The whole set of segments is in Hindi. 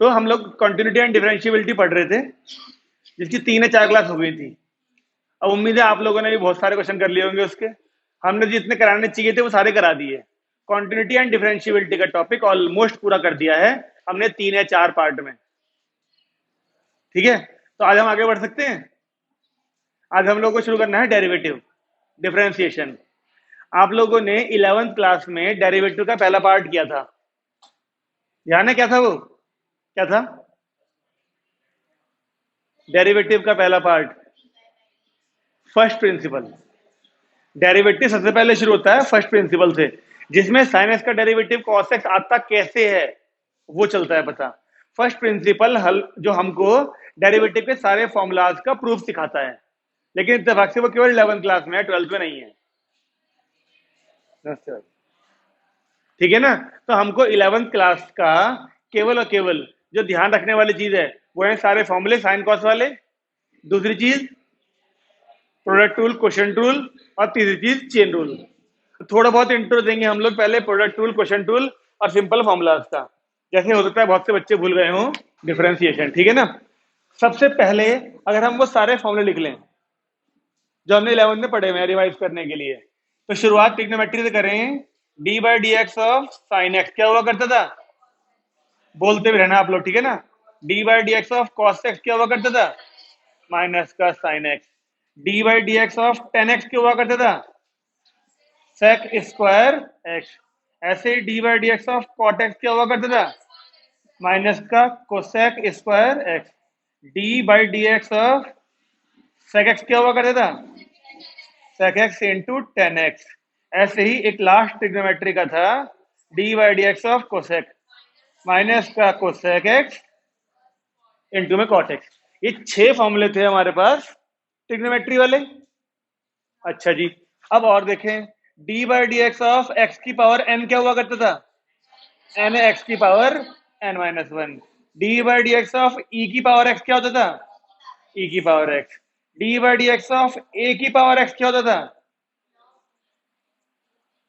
तो हम लोग कंटिन्यूटी एंड डिफरेंशियबिलिटी पढ़ रहे थे, जिसकी 3 या 4 क्लास हो गई थी। अब उम्मीद है आप लोगों ने भी बहुत सारे क्वेश्चन कर लिए होंगे उसके। हमने जितने कराने चाहिए थे वो सारे करा दिए। कंटिन्यूटी एंड डिफरेंशियबिलिटी का टॉपिक ऑलमोस्ट पूरा कर दिया है हमने 3 या 4 पार्ट में। ठीक है, तो आज हम आगे बढ़ सकते हैं। आज हम लोग को शुरू करना है डेरिवेटिव, डिफरेंशिएशन। आप लोगों ने 11th क्लास में डेरिवेटिव का पहला पार्ट किया था, ध्यान है? क्या था वो? क्या था डेरिवेटिव का पहला पार्ट? First principle. डेरिवेटिव सबसे पहले शुरू होता है फर्स्ट प्रिंसिपल से, जिसमें साइन एक्स का डेरिवेटिव कॉस एक्स आता कैसे है वो चलता है पता। फर्स्ट प्रिंसिपल हल जो हमको डेरिवेटिव के सारे फॉर्मूलाज का प्रूफ सिखाता है, लेकिन इत्तेफाक से वो केवल 11th क्लास में है, 12th में नहीं है। ठीक है ना? तो हमको 11th क्लास का केवल और केवल जो ध्यान रखने वाली चीज है वो है सारे फॉर्मूले साइन कॉस वाले, दूसरी चीज प्रोडक्ट रूल, क्वोशिएंट रूल, और तीसरी चीज चेन रूल। थोड़ा बहुत इंट्रो देंगे हम लोग पहले प्रोडक्ट रूल, क्वोशिएंट रूल और सिंपल फॉर्मूलाज का। जैसे हो सकता है बहुत से बच्चे भूल गए हों डिफरेंशिएशन। ठीक है ना? सबसे पहले अगर हम वो सारे फॉर्मूले लिख लें जो हमने 11th में पढ़े हुए हैं रिवाइज करने के लिए, तो शुरुआत ट्रिग्नोमेट्री से करें। D by d x of sine x क्या हुआ करता था? बोलते भी रहना आप लोग, ठीक है ना? D by d x of cos x क्या हुआ करता था? माइनस का sine x. D by d x of tan x क्या हुआ करता था? Sec square x. ऐसे ही d by d x of cot x क्या हुआ करता था? माइनस का cosec square x. D by d x of sec x क्या हुआ करता था? Sec x into tan x. ऐसे ही एक लास्ट ट्रिग्नोमेट्री का था, D by d x of cosec minus का कोसेक एक्स इंटू में कॉट एक्स। ये 6 फॉर्मूले थे हमारे पास ट्रिग्नोमेट्री वाले। अच्छा जी, अब और देखें। D by d x of x की पावर एन क्या हुआ करता था? एन एक्स की power n minus one. D by d x of e की पावर एक्स क्या होता था? ई की power x. D by d x of a की पावर एक्स क्या होता था?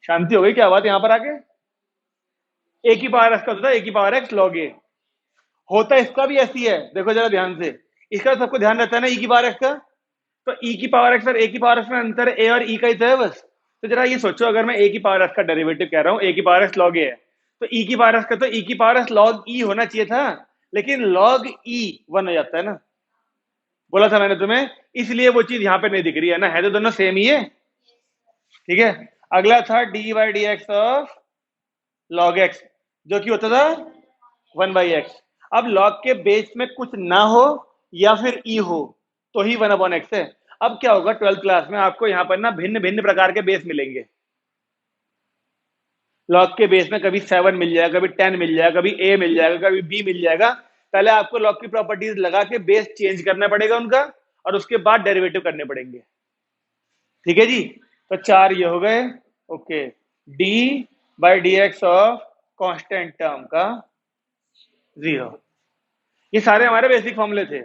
शांति हो गई क्या बात यहां पर आके? ए की पावर एक्स का होता था ए की पावर एक्स लॉग ए। होता इसका भी ऐसी है, देखो जरा ध्यान से। इसका सबको ध्यान रहता है ना ई की पावर एक्स का। तो ई की पावर एक्स और ए की पावर एक्स में अंतर ए और ई का ही तो है बस। तो जरा ये सोचो, अगर मैं ए की पावर एक्स का डेरिवेटिव कह रहा हूं, ए की पावर एक्स लॉग ए है, तो ई की पावर एक्स का तो ई की पावर एक्स लॉग ई होना चाहिए था, लेकिन लॉग ई 1 हो जाता है ना। बोला था मैंने तुम्हें, इसलिए वो चीज यहां पे नहीं दिख रही है ना, है तो दोनों सेम ही है। ठीक है, अगला था D by d x of log x, जो कि होता था 1 बाई एक्स। अब लॉग के बेस में कुछ ना हो या फिर ई हो तो ही 1 अपॉन एक्स है। अब क्या होगा 12th क्लास में आपको यहां पर ना भिन्न भिन्न प्रकार के बेस मिलेंगे। लॉग के बेस में कभी 7 मिल जाएगा, कभी 10 मिल जाएगा, कभी ए मिल जाएगा, कभी बी मिल जाएगा। पहले आपको लॉग की प्रॉपर्टीज लगा के बेस चेंज करना पड़ेगा उनका, और उसके बाद डेरिवेटिव करने पड़ेंगे। ठीक है जी, तो 4 ये हो गए। Okay, D by d x of constant term का 0। ये सारे हमारे बेसिक फॉर्मूले थे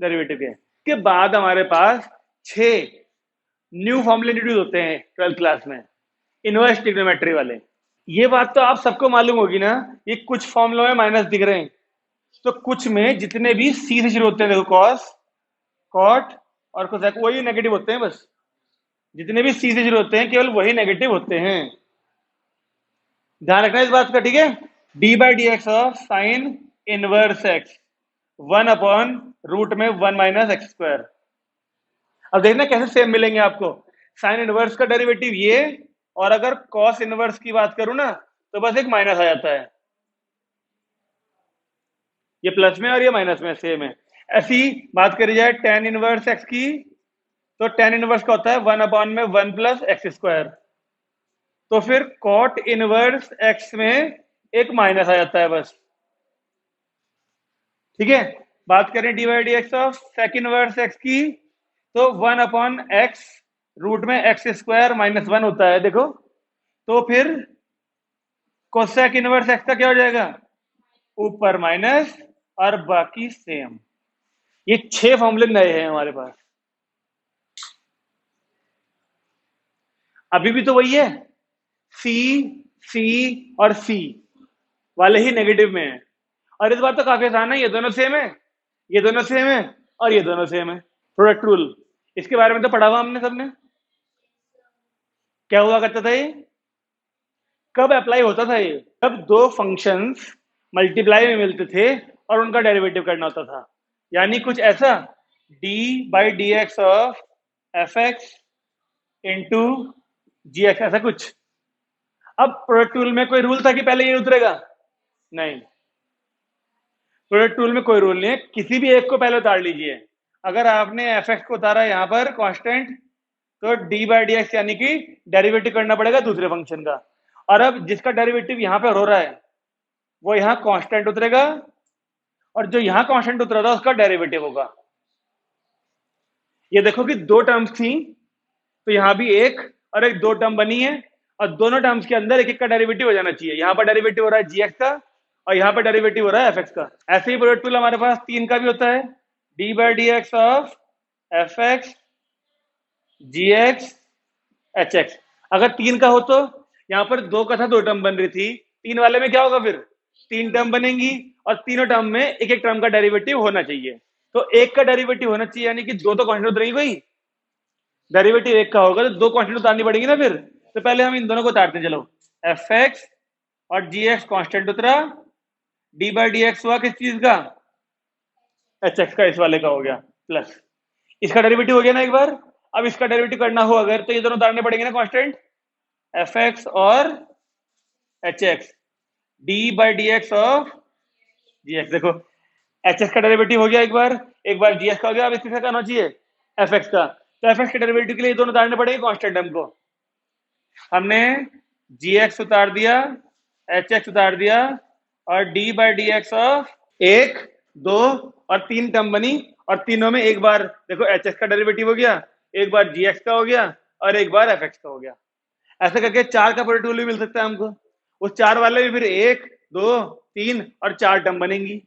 डेरिवेटिव के बाद हमारे पास 6 न्यू फॉर्मूले इंट्रोड्यूस होते हैं 12th क्लास में, इनवर्स ट्रिग्नोमेट्री वाले। ये बात तो आप सबको मालूम होगी ना, ये कुछ फॉर्मूलों में माइनस दिख रहे हैं, तो कुछ में जितने भी सी से शुरू होते हैं, देखो कॉस, कॉट और कोसेक, वही नेगेटिव होते हैं बस। जितने भी सी से शुरू होते हैं केवल वही नेगेटिव होते हैं, ध्यान रखना इस बात का। ठीक है, d by d x of sine inverse x 1 upon root में 1 माइनस एक्स स्क्वायर। अब देखना कैसे सेम मिलेंगे आपको। साइन इनवर्स का डेरिवेटिव ये, और अगर कॉस इनवर्स की बात करूं ना तो बस एक माइनस आ जाता है, ये प्लस में और ये माइनस में सेम है। ऐसी बात करी जाए टेन इनवर्स एक्स की, तो टेन इनवर्स का होता है 1 अपॉन में 1 प्लस एक्स स्क्वायर। तो फिर कॉट इनवर्स एक्स में एक माइनस आ जाता है बस। ठीक है, बात करें d by d x of sec inverse x की, तो 1 अपॉन एक्स रूट में एक्स स्क्वायर माइनस 1 होता है, देखो। तो फिर कोसेक इनवर्स एक्स का क्या हो जाएगा? ऊपर माइनस और बाकी सेम। ये 6 फॉर्मूले नए हैं हमारे पास। अभी भी तो वही है, सी, सी और सी वाले ही नेगेटिव में है, और इस बार तो काफी आसान है, ये दोनों सेम है, ये दोनों सेम है और ये दोनों सेम है। प्रोडक्ट रूल, इसके बारे में तो पढ़ा हुआ हमने सबने। क्या हुआ करता था ये, कब अप्लाई होता था ये, जब दो फंक्शंस मल्टीप्लाई में मिलते थे और उनका डेरिवेटिव करना होता था। यानी कुछ ऐसा, d by d x of f x into g x, ऐसा कुछ। अब प्रोडक्ट रूल में कोई रूल था कि पहले ये उतरेगा? नहीं, प्रोडक्ट रूल में कोई रूल नहीं है, किसी भी एक को पहले उतार लीजिए। अगर आपने एफ एक्स को उतारा यहाँ पर कांस्टेंट, तो डी बाई डी एक्स यानी कि डेरिवेटिव करना पड़ेगा दूसरे फंक्शन का। और अब जिसका डेरिवेटिव यहाँ पर हो रहा है वो यहाँ कांस्टेंट उतरेगा, और जो यहाँ कांस्टेंट उतरा था उसका डेरिवेटिव होगा। ये देखो कि दो टर्म्स थी, तो यहाँ भी एक और एक दो टर्म बनी है, और दोनों टर्म्स के अंदर एक एक का डेरिवेटिव हो जाना चाहिए। यहाँ पर डेरिवेटिव हो रहा है जी एक्स का और यहाँ पर डेरिवेटिव हो रहा है एफ एक्स का। ऐसे ही प्रोडक्ट रूल हमारे पास तीन का भी होता है, d by d x of f x g x h x. अगर तीन का हो तो यहाँ पर दो का था, दो टर्म बन रही थी, तीन वाले में क्या होगा, फिर तीन टर्म बनेंगी और तीनों टर्म में एक एक टर्म का डेरिवेटिव होना चाहिए। तो एक का डेरिवेटिव होना चाहिए, यानी कि दो तो कांस्टेंट उतरेगी, कोई डेरिवेटिव एक का होगा तो दो कांस्टेंट उतारनी पड़ेगी ना फिर। तो पहले हम इन दोनों को उतारते हैं, चलो। एफ एक्स और जी एक्स कॉन्स्टेंट उतरा, डी बाई डी एक्स हुआ किस चीज का, एच एक्स का, इस वाले का हो गया, प्लस इसका डेरिवेटिव हो गया ना एक बार। अब इसका डेरिवेटिव करना हो अगर, तो ये दोनों उतारने पड़ेंगे ना कांस्टेंट, एफ एक्स और h x, d by d x of g x. देखो एच एक्स का डेरिवेटिव हो गया एक बार जी एक्स का हो गया। अब इसका क्या होना चाहिए, एफ एक्स का। तो एफ एक्स के डेरिवेटिव के लिए दोनों उतारने पड़ेंगे कांस्टेंट हमको। हमने जी एक्स उतार दिया, एच एक्स उतार दिया, और d by d x of एक, दो और तीन टर्म बनी, और तीनों में एक बार देखो एच एक्स का डेरिवेटिव हो गया, एक बार जी एक्स का हो गया और एक बार एफ एक्स का हो गया। ऐसे करके चार का प्रोडक्ट रूल भी मिल सकता है हमको। उस चार वाले में फिर एक, दो, तीन और चार टर्म बनेंगी।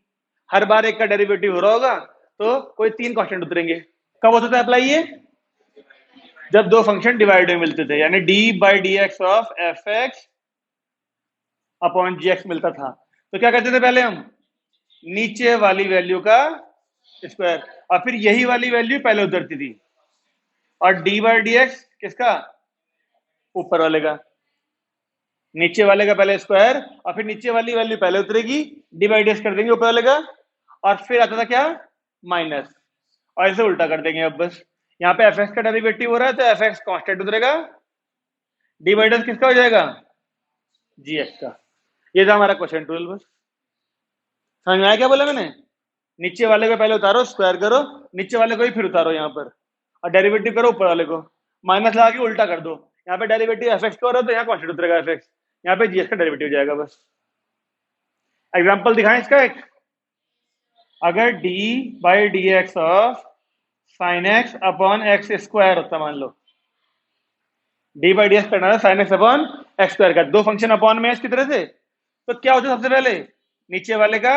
हर बार एक का डेरिवेटिव हो रहा होगा तो कोई तीन कांस्टेंट उतरेंगे। कब होता था अप्लाई ये, जब दो फंक्शन डिवाइड में मिलते थे, यानी d by d x of f x upon g x मिलता था। तो क्या करते थे पहले हम, नीचे वाली वैल्यू का स्क्वायर, और फिर यही वाली वैल्यू पहले उतरती थी, और डी बाई डी एक्स किसका, ऊपर वाले का, नीचे वाले का पहले स्क्वायर और फिर नीचे वाली वैल्यू पहले उतरेगी, डिवाइड कर देंगे ऊपर वाले का, और फिर आता था क्या, माइनस, और इसे उल्टा कर देंगे। अब बस यहाँ पे एफ एक्स का डेरिवेटिव हो रहा है तो एफ एक्स कॉन्स्टेंट उतरेगा, डिवाइडर किसका हो जाएगा, जी एक्स का। ये था हमारा क्वेश्चन 12। बस समझ में आया क्या बोला मैंने, नीचे वाले को पहले उतारो, स्क्वायर करो, नीचे वाले को ही फिर उतारो यहाँ पर, और डेरिवेटिव करो ऊपर वाले को, माइनस लगा के उल्टा कर दो। यहाँ पे डेरिवेटिव एफ एक्स का हो रहा है तो यहाँ कॉन्स्टेंट उतरेगा एफ एक्स, यहाँ पे जी एक्स का डेरिवेटिव हो जाएगा। बस एग्जाम्पल दिखाएं इसका एक, अगर d by d x of sine x upon x square होता, मान लो d बाई डी एक्स करना था sine x upon x square का, दो फंक्शन अपॉन में इस की तरह से, तो क्या होता है सबसे पहले, नीचे वाले का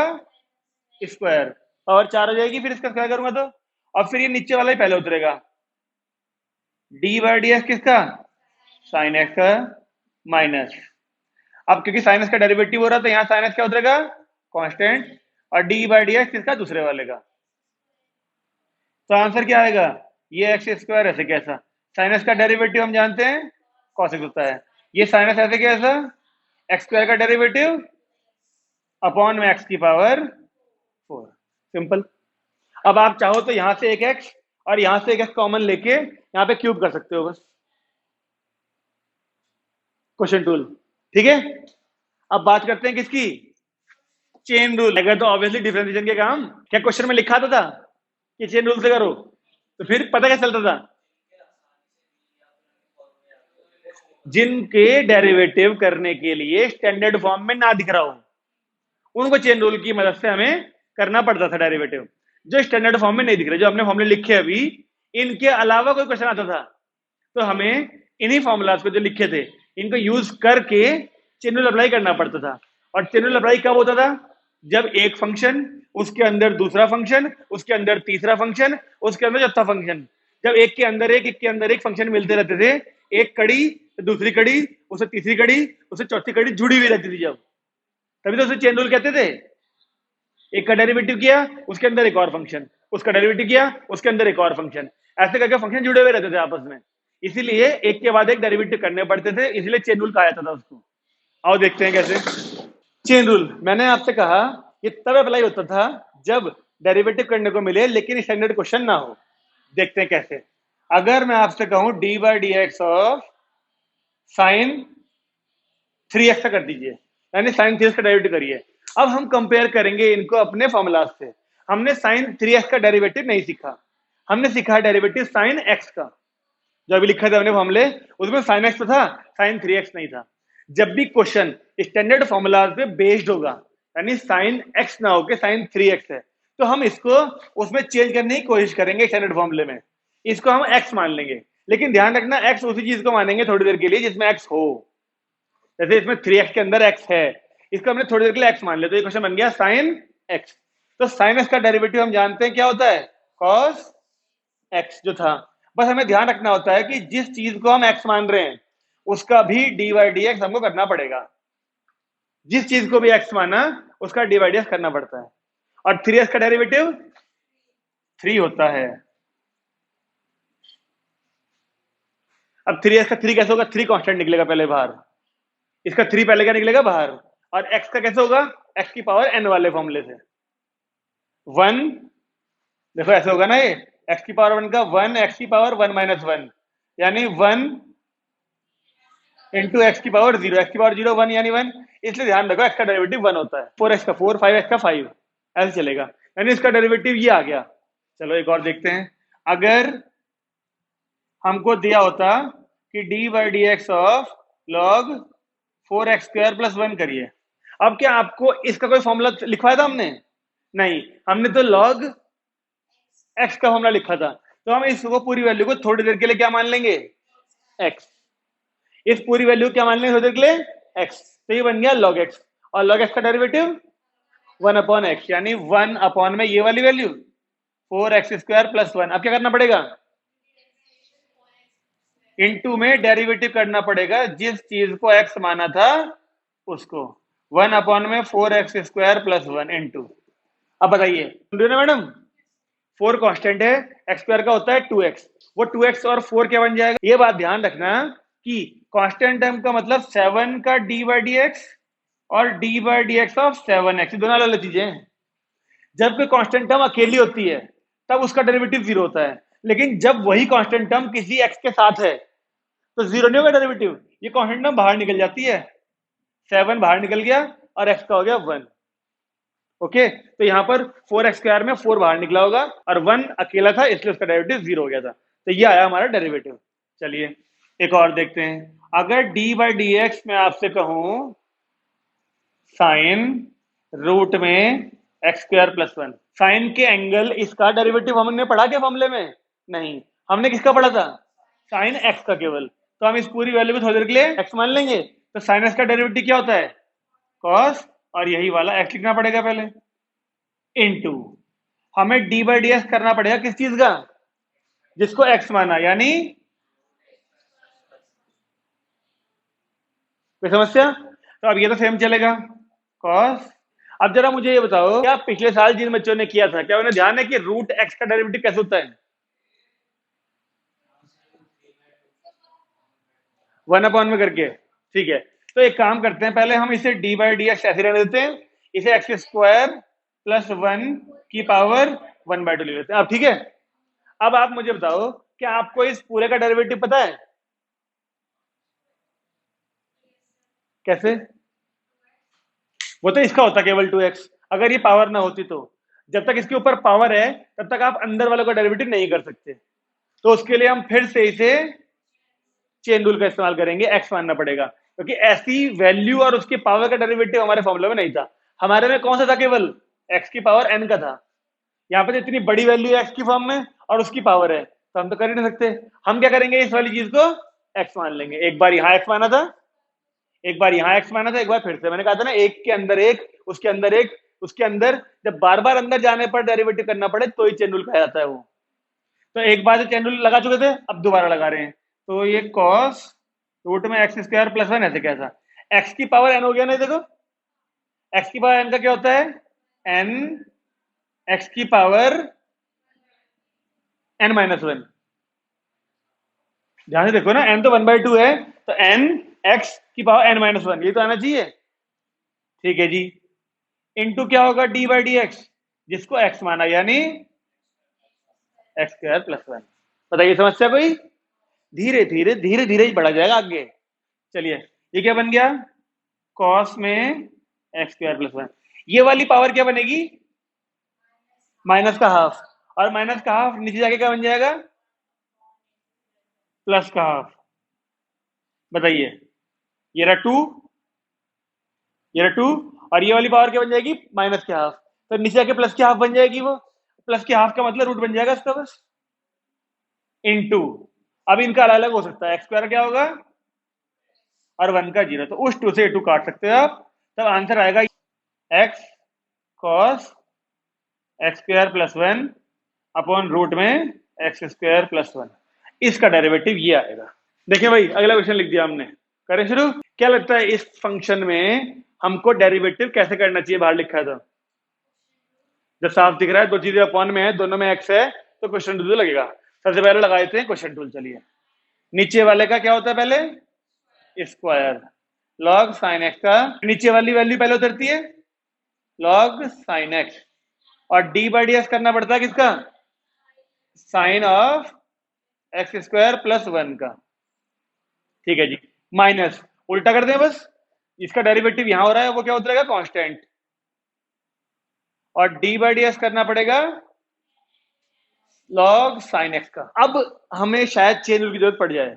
स्क्वायर, और चार हो जाएगी, फिर इसका स्क्वायर करूंगा तो, और फिर ये नीचे वाला ही पहले उतरेगा, d बाई डी एक्स किसका, साइन एक्स का, माइनस, अब क्योंकि साइन एक्स का डेरिवेटिव हो रहा है तो यहाँ साइन एक्स क्या उतरेगा, कांस्टेंट, और डी बाई डी एक्स किसका, दूसरे वाले का। तो आंसर क्या आएगा, ये एक्स स्क्वायर ऐसे कैसा, साइन एक्स का डेरिवेटिव हम जानते हैं कॉस एक्स होता है, ये साइन एक्स ऐसे कैसा, एक्स स्क्वायर का डेरिवेटिव अपॉन में एक्स की पावर 4, सिंपल। अब आप चाहो तो यहां से एक एक्स और यहां से एक एक्स कॉमन लेके यहां पे क्यूब कर सकते हो, बस क्वेश्चन टूल, ठीक है। अब बात करते हैं किसकी, चेन रूल। अगर तो ऑब्वियसली डिफरेंशिएशन के काम क्या क्वेश्चन में लिखा था कि चेन रूल से करो, तो फिर पता क्या चलता था, जिनके डेरिवेटिव करने के लिए स्टैंडर्ड फॉर्म में ना दिख रहा हो उनको चेन रूल की मदद से हमें करना पड़ता था डेरिवेटिव। जो स्टैंडर्ड फॉर्म में नहीं दिख रहे, जो अपने फॉर्मूले लिखे अभी, इनके अलावा कोई क्वेश्चन आता था तो हमें इन्हीं फॉर्मूलाज को जो लिखे थे इनको यूज करके चेन रूल अप्लाई करना पड़ता था। और चेन रूल अप्लाई कब होता था, जब एक फंक्शन, उसके अंदर दूसरा फंक्शन, उसके अंदर तीसरा फंक्शन, उसके अंदर चौथा फंक्शन, जब एक के अंदर एक के अंदर एक फंक्शन मिलते रहते थे, एक कड़ी तो दूसरी कड़ी, उससे तीसरी कड़ी, उससे चौथी कड़ी जुड़ी हुई रहती थी, जब तभी तो उसे चेन रूल कहते थे। एक का डेरिवेटिव किया, उसके अंदर एक और फंक्शन, उसका डेरिवेटिव किया, उसके अंदर एक और फंक्शन, ऐसे करके फंक्शन जुड़े हुए रहते थे आपस में। इसीलिए एक के बाद एक डेरिवेटिव करने पड़ते थे, इसलिए चेन रूल कहा जाता था उसको। आओ देखते हैं कैसे। चेन रूल मैंने आपसे कहा ये तब अप्लाई होता था जब डेरिवेटिव करने को मिले लेकिन स्टैंडर्ड क्वेश्चन ना हो। देखते हैं कैसे। अगर मैं आपसे कहूं D by d x of sign 3x का कर दीजिए, यानी साइन 3x का डेरिवेटिव करिए। अब हम कंपेयर करेंगे इनको अपने फॉर्मूला से। हमने साइन 3x का डेरिवेटिव नहीं सीखा, हमने सीखा डेरिवेटिव साइन x का। जो अभी लिखा था हमने फॉर्मूले, उसमें साइन x तो था, साइन 3x नहीं था। जब भी क्वेश्चन स्टैंडर्ड फॉर्मूला पे बेस्ड होगा, यानी साइन x ना होके साइन 3x है, तो हम इसको उसमें चेंज करने की कोशिश करेंगे स्टैंडर्ड फॉर्मूले में। इसको हम x मान लेंगे, लेकिन ध्यान रखना x उसी चीज को मानेंगे थोड़ी देर के लिए जिसमें x हो। जैसे इसमें 3x के अंदर x है, इसको हमने थोड़ी देर के लिए x मान लिया, तो ये क्वेश्चन बन गया साइन x। तो साइन x का डेरिवेटिव हम जानते हैं क्या होता है, cos x जो था। बस हमें ध्यान रखना होता है कि जिस चीज को हम x मान रहे हैं उसका भी डी बाई डी एक्स हमको करना पड़ेगा। जिस चीज को भी x माना उसका डी बाई डी एक्स करना पड़ता है। और 3x का डेरिवेटिव 3 होता है। अब 3x का 3 कैसे होगा, 3 कांस्टेंट निकलेगा पहले बाहर, इसका 3 पहले क्या निकलेगा बाहर, और x का कैसे होगा, x की पावर n वाले फॉर्मूले से 1। देखो ऐसे होगा ना, ये x की पावर 1 का 1 x की पावर 1 माइनस 1, यानी 1 इंटू एक्स की पावर 0, एक्स की पावर 0 1 यानी 1, इसलिए ध्यान रखो x का डेरिवेटिव 1 होता है। 4x का 4, 5x का 5, ऐसे चलेगा, यानी इसका डेरिवेटिव ये आ गया। चलो एक और देखते हैं। अगर हमको दिया होता कि D by d x of log 4x square plus 1 करिए। अब क्या आपको इसका कोई फॉर्मूला लिखवाया था हमने, नहीं, हमने तो लॉग x का फॉर्मूला लिखा था। तो हम इसको पूरी वैल्यू को थोड़ी देर के लिए क्या मान लेंगे, x। इस पूरी वैल्यू क्या मान लेंगे थोड़ी देर के लिए, x। तो ये बन गया log x, और log x का डेरिवेटिव 1 अपॉन x, यानी 1 अपॉन में ये वाली वैल्यू 4x स्क्वायर प्लस 1। अब क्या करना पड़ेगा, इनटू में डेरिवेटिव करना पड़ेगा जिस चीज को x माना था उसको, 1 अपॉन में 4x स्क्वायर प्लस 1 इनटू। अब बताइए मैडम, 4 कांस्टेंट है, x स्क्वायर का होता है 2x, वो 2x और 4 क्या बन जाएगा। ये बात ध्यान रखना कि कांस्टेंट टर्म का मतलब 7 का डी बाई डी एक्स और d by d x of 7x, दोनों अलग अलग चीजें हैं। जब कोई कांस्टेंट टर्म अकेली होती है तब उसका डेरिवेटिव 0 होता है, लेकिन जब वही कांस्टेंट टर्म किसी x के साथ है तो 0 नहीं होगा डेरिवेटिव, ये कांस्टेंट टर्म बाहर निकल जाती है। 7 बाहर निकल गया और x का हो गया 1। ओके, तो यहां पर 4x स्क्वायर में 4 बाहर निकला होगा और 1 अकेला था, इसलिए उसका डेरिवेटिव 0 हो गया था। तो ये आया हमारा डेरिवेटिव। चलिए एक और देखते हैं। अगर d बाई डी एक्स में आपसे कहूं साइन रूट में एक्स स्क्वायर प्लस 1, साइन के एंगल इसका डेरिवेटिव हमने पढ़ा क्या फॉर्मूले में, नहीं, हमने किसका पढ़ा था, साइन एक्स का केवल। तो हम इस पूरी वैल्यू को थोड़ी देर के लिए एक्स मान लेंगे। तो साइन एक्स का डेरिवेटिव क्या होता है, कॉस, और यही वाला एक्स लिखना पड़ेगा पहले, इनटू हमें डी बाई डी एक्स करना पड़ेगा किस चीज का, जिसको एक्स माना, यानी कोई समस्या। तो अब ये तो सेम चलेगा कॉस। अब जरा मुझे ये बताओ, क्या पिछले साल जिन बच्चों ने किया था क्या उन्हें ध्यान है कि रूट एक्स का डेरिवेटिव कैसे होता है, 1 अपॉन में करके। ठीक है, तो एक काम करते हैं, पहले हम इसे डी बाई डी एक्स ऐसे रहने देते हैं, इसे एक्स स्क्वायर प्लस 1 की पावर 1 बाई 2 ले लेते हैं। अब ठीक है, अब आप मुझे बताओ क्या आपको इस पूरे का डेरिवेटिव पता है, कैसे। वो तो इसका होता केवल 2x, अगर ये पावर ना होती तो। जब तक इसके ऊपर पावर है तब तक आप अंदर वालों का डेरिवेटिव नहीं कर सकते। तो उसके लिए हम फिर से इसे चेन रूल का इस्तेमाल करेंगे, x मानना पड़ेगा, क्योंकि ऐसी वैल्यू और उसके पावर का डेरिवेटिव हमारे फॉर्मूले में नहीं था। हमारे में कौन सा था, केवल x की पावर n का था। यहाँ पे इतनी बड़ी वैल्यू है x की फॉर्म में और उसकी पावर है, तो हम तो कर ही नहीं सकते। हम क्या करेंगे, इस वाली चीज को x मान लेंगे। एक बार यहाँ x माना था, एक बार यहाँ x माना था, एक बार फिर से। मैंने कहा था ना, एक के अंदर एक, उसके अंदर एक, उसके अंदर, जब बार बार अंदर जाने पर डेरिवेटिव करना पड़े तो ही चेन रूल कहा जाता है वो। तो एक बार चेन रूल लगा चुके थे, अब दोबारा लगा रहे हैं। तो ये कॉस रूट में एक्स स्क्वायर प्लस 1 ऐसे कैसा, एक्स की पावर n हो गया ना। देखो एक्स की पावर n का क्या होता है n x की पावर n माइनस वन। ध्यान से देखो ना, n तो 1/2 है, तो n x की पावर n माइनस वन, ये तो आना चाहिए। ठीक है जी। इनटू क्या होगा, d बाई डी एक्स, जिसको x माना, यानी एक्स स्क्वायर प्लस वन। बताइए समस्या कोई? धीरे धीरे धीरे धीरे ही बढ़ा जाएगा आगे। चलिए, ये क्या बन गया, कॉस में एक्स स्क्वायर प्लस वन। ये वाली पावर क्या बनेगी, माइनस का हाफ, और माइनस का हाफ नीचे जाके क्या बन जाएगा, प्लस का हाफ। बताइए, ये रहा टू, ये रहा टू, और ये वाली पावर क्या बन जाएगी, माइनस के हाफ, तो नीचे जाके प्लस के हाफ बन जाएगी। वो प्लस के हाफ का मतलब रूट बन जाएगा इसका बस, इनटू। अब इनका अलग अलग हो सकता है, एक्स स्क्वायर क्या होगा और वन का जीरो, तो उस टू से टू काट सकते हो आप, तब आंसर आएगा x cos x square plus one upon root में एक्स स्क्वायर प्लस वन। इसका डेरिवेटिव ये आएगा। देखिए भाई, अगला क्वेश्चन लिख दिया हमने, करें शुरू। क्या लगता है इस फंक्शन में हमको डेरिवेटिव कैसे करना चाहिए, बाहर लिखा है तो जब साफ दिख रहा है, दो चीजें अपॉन में है, दोनों में एक्स है, तो क्वेश्चन टूल लगेगा। सबसे पहले लगा देते हैं क्वेश्चन टूल। चलिए, नीचे वाले का क्या होता है, पहले स्क्वायर लॉग साइन एक्स का, नीचे वाली वैल्यू पहले उतरती है लॉग साइन एक्स, और डी बाई डी एक्स करना पड़ता है किसका, sine of x square plus one का। ठीक है जी, माइनस उल्टा कर दें बस, इसका डेरिवेटिव यहां हो रहा है, वो क्या उतरेगा, कांस्टेंट, और डी बाई डी एक्स करना पड़ेगा लॉग साइन एक्स का। अब हमें शायद चेन रूल की जरूरत पड़ जाए,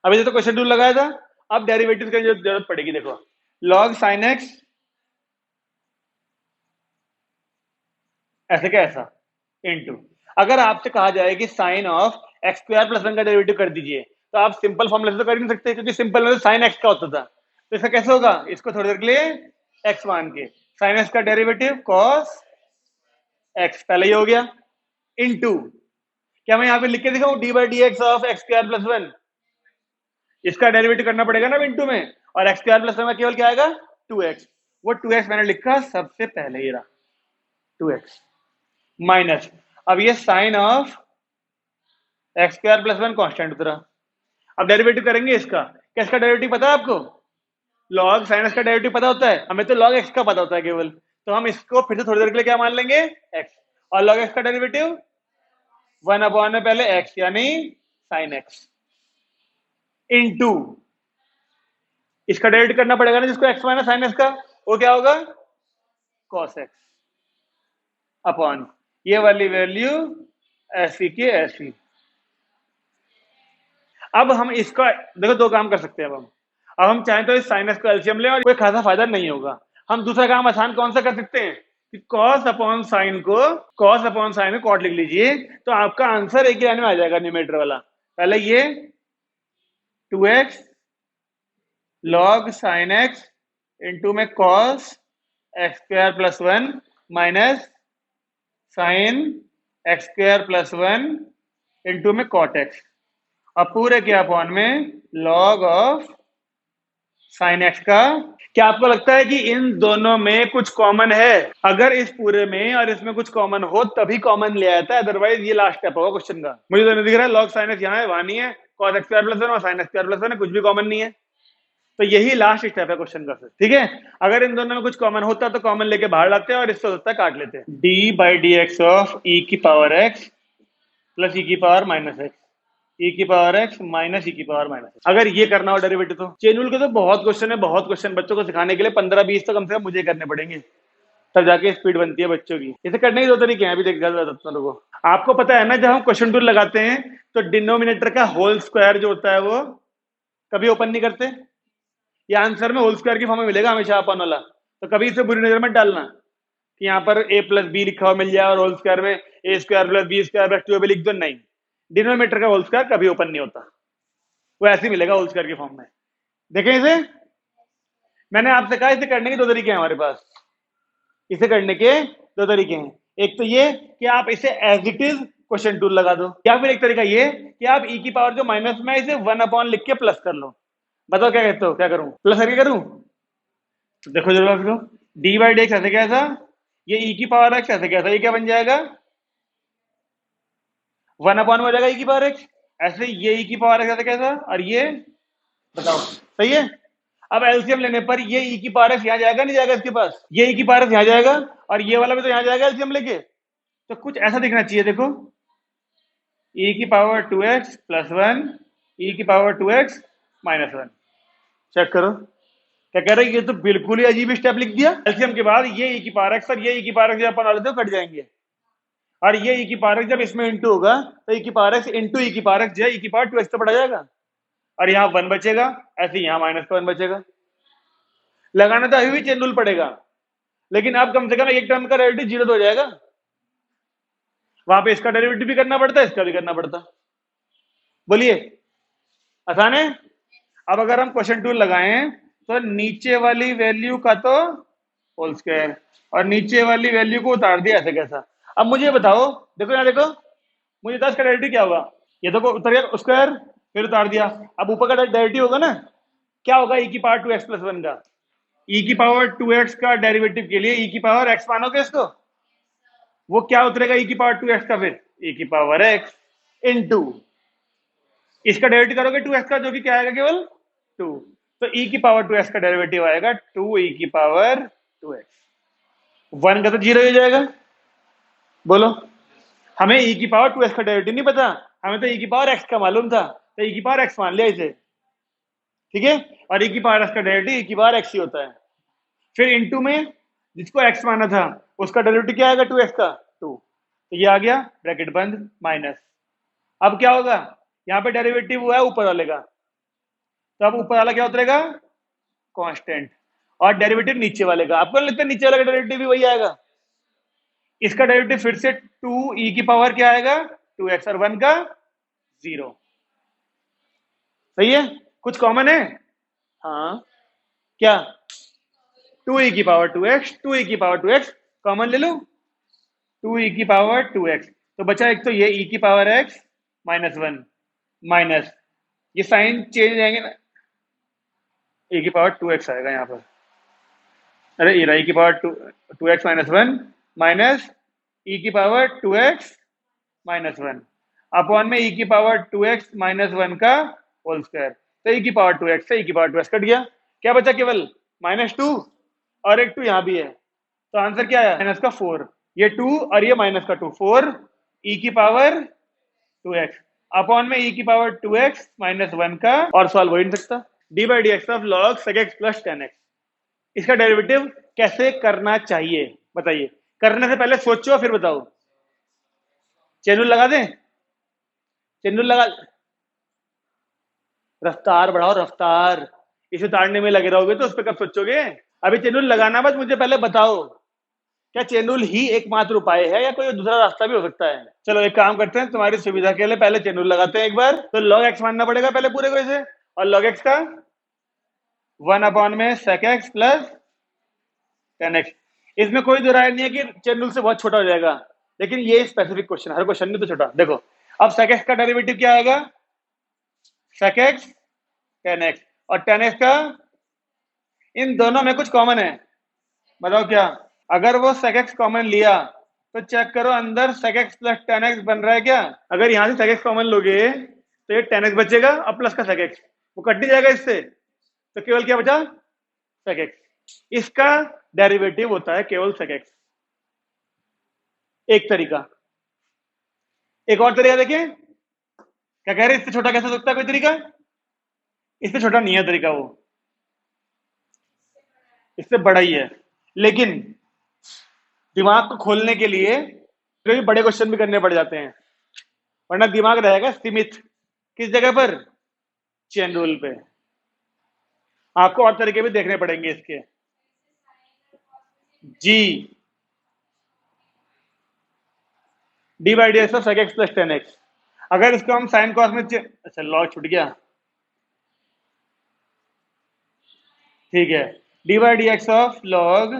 अभी तो क्वेश्चन रूल लगाया था, अब डेरिवेटिव की जरूरत पड़ेगी। देखो, लॉग साइन एक्स ऐसे क्या, ऐसा इनटू, अगर आपसे कहा जाए कि sine of x square plus one का डेरिवेटिव कर दीजिए, तो आप सिंपल फॉर्मूले से तो कर ही नहीं सकते, क्योंकि सिंपल में तो साइन एक्स का होता था। तो इसका कैसे होगा, इसको थोड़ी देर के लिए एक्स मान के साइन एक्स का डेरिवेटिव कॉस एक्स, पहले ही हो गया, इनटू, क्या मैं यहाँ पे लिख के दिखाऊं, D by d x of x square plus one, इसका डेरिवेटिव करना पड़ेगा ना इनटू में, और एक्स स्क्वायर प्लस वन में केवल क्या आएगा, 2x। वो 2x मैंने लिखा सबसे पहले, ये रहा 2x माइनस, अब ये sine of x square plus one constant उतरा। अब डेरिवेटिव करेंगे इसका, क्या इसका डेरिवेटिव पता है आपको, लॉग साइन एक्स का डेरिवेटिव पता होता है, हमें तो लॉग एक्स का पता होता है केवल, तो हम इसको फिर से थोड़ी देर के लिए क्या मान लेंगे, एक्स, और लॉग एक्स का डेरिवेटिव वन अपॉन में पहले एक्स, यानी साइन एक्स, इनटू इसका डेरिवेटिव करना पड़ेगा ना, जिसको एक्स माइनस साइन एक्स का, वो क्या होगा, कॉस एक्स अपॉन ये वाली वैल्यू ऐसी की ऐसी। अब हम इसका देखो, दो काम कर सकते हैं अब हम चाहें तो इस साइन एक्स को एलसीएम लें और कोई खासा फायदा नहीं होगा। हम दूसरा काम आसान कौन सा कर सकते हैं कि कॉस अपॉन साइन को, कॉस अपॉन साइन में कॉट लिख लीजिए, तो आपका आंसर एक ही लाइन में आ जाएगा, न्यूमरेटर वाला। पहले ये 2x log sine x into में cos x square plus one minus sine x square plus one into में कॉट एक्स, अब पूरे के अपॉन में लॉग ऑफ साइन एक्स का। क्या आपको लगता है कि इन दोनों में कुछ कॉमन है? अगर इस पूरे में और इसमें कुछ कॉमन हो तभी कॉमन ले आता है, अदरवाइज ये लास्ट स्टेप होगा क्वेश्चन का। मुझे तो नहीं दिख रहा है, लॉग साइन एक्स यहाँ है, वहां नहीं है, cos x square plus one और sine x square plus one है, कुछ भी कॉमन नहीं है, तो यही लास्ट स्टेप है क्वेश्चन का फिर। ठीक है, अगर इन दोनों में कुछ कॉमन होता तो कॉमन लेके बाहर लाते हैं और इससे होता है काट लेते हैं, d by d x of e की पावर एक्स प्लस ई की पावर माइनस एक्स, ई की पावर एक्स माइनस ई की पावर माइनस एक्स। अगर ये करना हो डेरिवेटिव, तो चेन रूल के तो बहुत क्वेश्चन है, बहुत क्वेश्चन बच्चों को सिखाने के लिए 15-20 तो कम से कम मुझे करने पड़ेंगे, तब जाके स्पीड बनती है बच्चों की। इसे करने के दो तरीके हैं, अभी देख लोगों को। आपको पता है ना, जब हम क्वेश्चन टूल लगाते हैं तो डिनोमिनेटर का होल स्क्वायर जो होता है वो कभी ओपन नहीं करते, ये आंसर में होल स्क्वायर की फॉर्म में मिलेगा हमेशा अपन वाला, तो कभी इसे बुरी नजर मत डालना कि यहाँ पर a प्लस बी लिखा हुआ मिल जाए और होल स्क्वायर में a square plus b square plus 2ab लिख दो, नहीं, डिनोमिनेटर का होल स्क्वायर कभी ओपन नहीं होता, वो ऐसे ही मिलेगा होल स्क्वायर की फॉर्म में। देखें इसे, मैंने आपसे कहा इसे करने के दो तरीके हैं हमारे पास, इसे करने के दो तरीके हैं, एक तो ये कि आप इसे एज इट इज क्वेश्चन टूल लगा दो, या फिर एक तरीका ये कि आप e की पावर जो माइनस में इसे 1 अपॉन लिख के प्लस कर लो। बताओ क्या कहते हो, क्या करूं, प्लस करके करूं? तो देखो जरूर आपको, डी बाई डी एक्स ऐसे क्या था, ये e की पावर x ऐसे कैसा, ये क्या बन जाएगा 1/में हो जाएगा e की पावर x। ऐसे ये e की पावर x ऐसे कैसा, और ये बताओ सही है। अब एलसीएम लेने पर ये e की पावर x यहाँ जाएगा नहीं जाएगा, इसके पास ये e की पावर x यहाँ जाएगा और ये वाला भी तो यहाँ जाएगा एलसीएम लेके। तो कुछ ऐसा दिखना चाहिए, देखो e की पावर 2x प्लस 1 e की पावर 2x माइनस 1। चेक करो क्या कह रहे हैं, ये तो बिल्कुल ही अजीब स्टेप लिख दिया। एलसीएम के बाद ये e की पावर x और ये e की पावर x जब अपन डाल देते कट जाएंगे, और ये e की पावर x जब इसमें इंटू होगा तो e की पावर x इंटू e की पावर x जो है e की पावर 2x तो बढ़ जाएगा, और यहाँ 1 बचेगा, ऐसे यहाँ माइनस का 1 बचेगा। लगाना तो अभी भी चेन रूल पड़ेगा, लेकिन अब कम से कम एक टर्म का डेरिवेटिव 0 तो हो जाएगा। वहां पे इसका डेरिवेटिव भी करना पड़ता है, इसका भी करना पड़ता। बोलिए आसान है। अब अगर हम क्वेश्चन टूल लगाएं तो नीचे वाली वैल्यू का तो होल स्क्वायर और नीचे वाली वैल्यू को उतार दिया ऐसे कैसा। अब मुझे बताओ, देखो यहाँ देखो, मुझे 10 का डेरिवेटिव क्या होगा, ये देखो उतर गया स्क्वायर फिर उतार दिया। अब ऊपर का डेरिवेटिव होगा ना, क्या होगा e की पावर 2x प्लस 1 का, e की पावर 2x का डेरिवेटिव के लिए e की पावर x मानोगे इसको, वो क्या उतरेगा e की पावर 2x का, फिर e की पावर x इनटू इसका डेरिवेटिव करोगे 2x का, जो कि क्या आएगा केवल 2। तो e की पावर 2x का डेरिवेटिव आएगा 2e की पावर 2x। 1 का तो 0 हो जाएगा। बोलो, हमें e की पावर 2x का डेरिवेटिव नहीं पता, हमें तो e की पावर x का मालूम था, तो e की पावर x मान लिया इसे, ठीक है। और e की पावर x का डेरिवेटिव e की पावर x ही होता है। फिर इनटू में जिसको x माना था उसका डेरिवेटिव क्या आएगा 2x का 2, तो ये आ गया ब्रैकेट बंद माइनस। अब क्या होगा, यहाँ पे डेरिवेटिव हुआ है ऊपर वाले का, तो अब ऊपर वाला क्या उतरेगा कांस्टेंट, और डेरिवेटिव नीचे वाले का, आपको लगता है नीचे वाले का डेरिवेटिव भी वही आएगा। इसका डेरिवेटिव फिर से 2e की पावर क्या आएगा 2x और 1 का 0। सही है, कुछ कॉमन है। हाँ क्या 2e की पावर 2x 2e की पावर 2x कॉमन ले लो, 2e की पावर 2x, तो बचा एक तो ये e की पावर x माइनस 1 माइनस ये साइन चेंज जाएंगे ना, e की पावर 2x आएगा यहाँ पर, अरे e की power 2x minus 1 minus e की पावर 2x माइनस 1 अपॉन में e की पावर 2x माइनस 1 का होल स्क्वायर। तो e की पावर 2x से e की पावर 2x कट गया, क्या बचा केवल -2 और एक 2 यहाँ भी है, तो आंसर क्या है माइनस का 4, ये 2 और ये माइनस का 2 4 e की पावर 2x अपॉन में e की पावर 2x माइनस 1 का, और सॉल्व हो ही नहीं सकता, D by d x of log sec x plus 10x। इसका डेरिवेटिव कैसे करना चाहिए बताइए, करने से पहले सोचो फिर बताओ। चेन रूल लगा दें, चेन रूल लगा, रफ्तार बढ़ाओ रफ्तार, इसे उतारने में लगे रहोगे तो उस पर कब सोचोगे। अभी चेन रूल लगाना बस मुझे पहले बताओ, क्या चेन रूल ही एकमात्र उपाय है या कोई दूसरा रास्ता भी हो सकता है। चलो एक काम करते हैं, तुम्हारी सुविधा के लिए पहले चेन रूल लगाते हैं एक बार। तो लॉग एक्स मानना पड़ेगा पहले पूरे को इसे, और लॉग एक्स का 1 अपॉन में sec x प्लस 10x। इसमें कोई दो राय नहीं है कि चेन रूल से बहुत छोटा हो जाएगा, लेकिन ये स्पेसिफिक क्वेश्चन, हर क्वेश्चन में तो छोटा। देखो अब sec x का डेरिवेटिव क्या आएगा sec x 10x, और 10x का इन दोनों में कुछ कॉमन है, बताओ क्या। अगर वो sec x कॉमन लिया तो चेक करो अंदर sec x प्लस 10x बन रहा है क्या। अगर यहां से sec x कॉमन लोगे तो ये 10x बचेगा और प्लस का sec x, वो कट नहीं जाएगा इससे, तो केवल क्या बचा sec x। इसका डेरिवेटिव होता है केवल sec x, एक तरीका। एक और तरीका देखिए, क्या कह रहे हैं इससे छोटा कैसे हो सकता है कोई तरीका, इससे छोटा नहीं है तरीका, वो इससे बड़ा ही है, लेकिन दिमाग को खोलने के लिए कभी बड़े क्वेश्चन भी करने पड़ जाते हैं, वरना दिमाग रहेगा सीमित किस जगह पर चेन रूल पे। आपको और तरीके भी देखने पड़ेंगे इसके जी। D by d x of sec x plus 10x, अगर इसको हम साइन कॉस में अच्छा लॉग छूट गया, ठीक है, d by d x of log,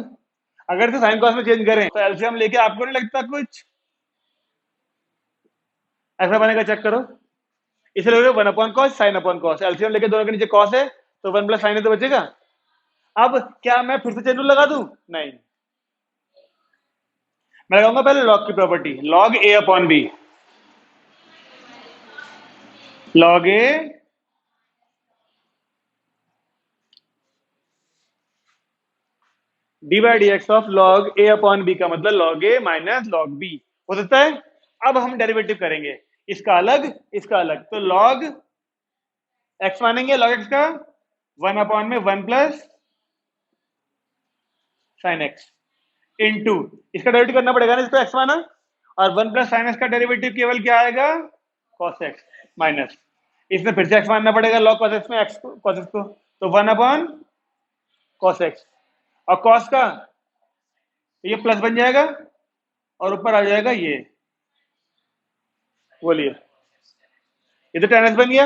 अगर इसे साइन कॉस में चेंज करें तो एलसीएम लेके आपको नहीं लगता कुछ ऐसा बनेगा, चेक करो। इसे लोगे 1 upon cos sine upon cos, LCM लेके दोनों के नीचे कॉस है तो 1 प्लस साइन है तो बचेगा। अब क्या मैं फिर से चेन रूल लगा दूं, नहीं, मैं लगाऊंगा पहले लॉग की property, log a upon b, log a d by d x of log a upon b का मतलब log a minus log b हो सकता है। अब हम डेरिवेटिव करेंगे, इसका अलग इसका अलग, तो लॉग एक्स मानेंगे, लॉग एक्स का 1 अपॉन में 1 प्लस साइन एक्स इंटू, इसका डेरिवेटिव करना पड़ेगा ना, इसको एक्स माना, और 1 प्लस साइन एक्स का डेरिवेटिव केवल क्या आएगा, कॉस एक्स माइनस, इसमें फिर से एक्स मानना पड़ेगा लॉग कॉस एक्स में, एक्स कॉस एक्स को, तो 1 अपॉन कॉस एक्स, और कॉस का ये प्लस बन जाएगा और ऊपर आ जाएगा ये, बोलिए, ये तो tan x बन गया।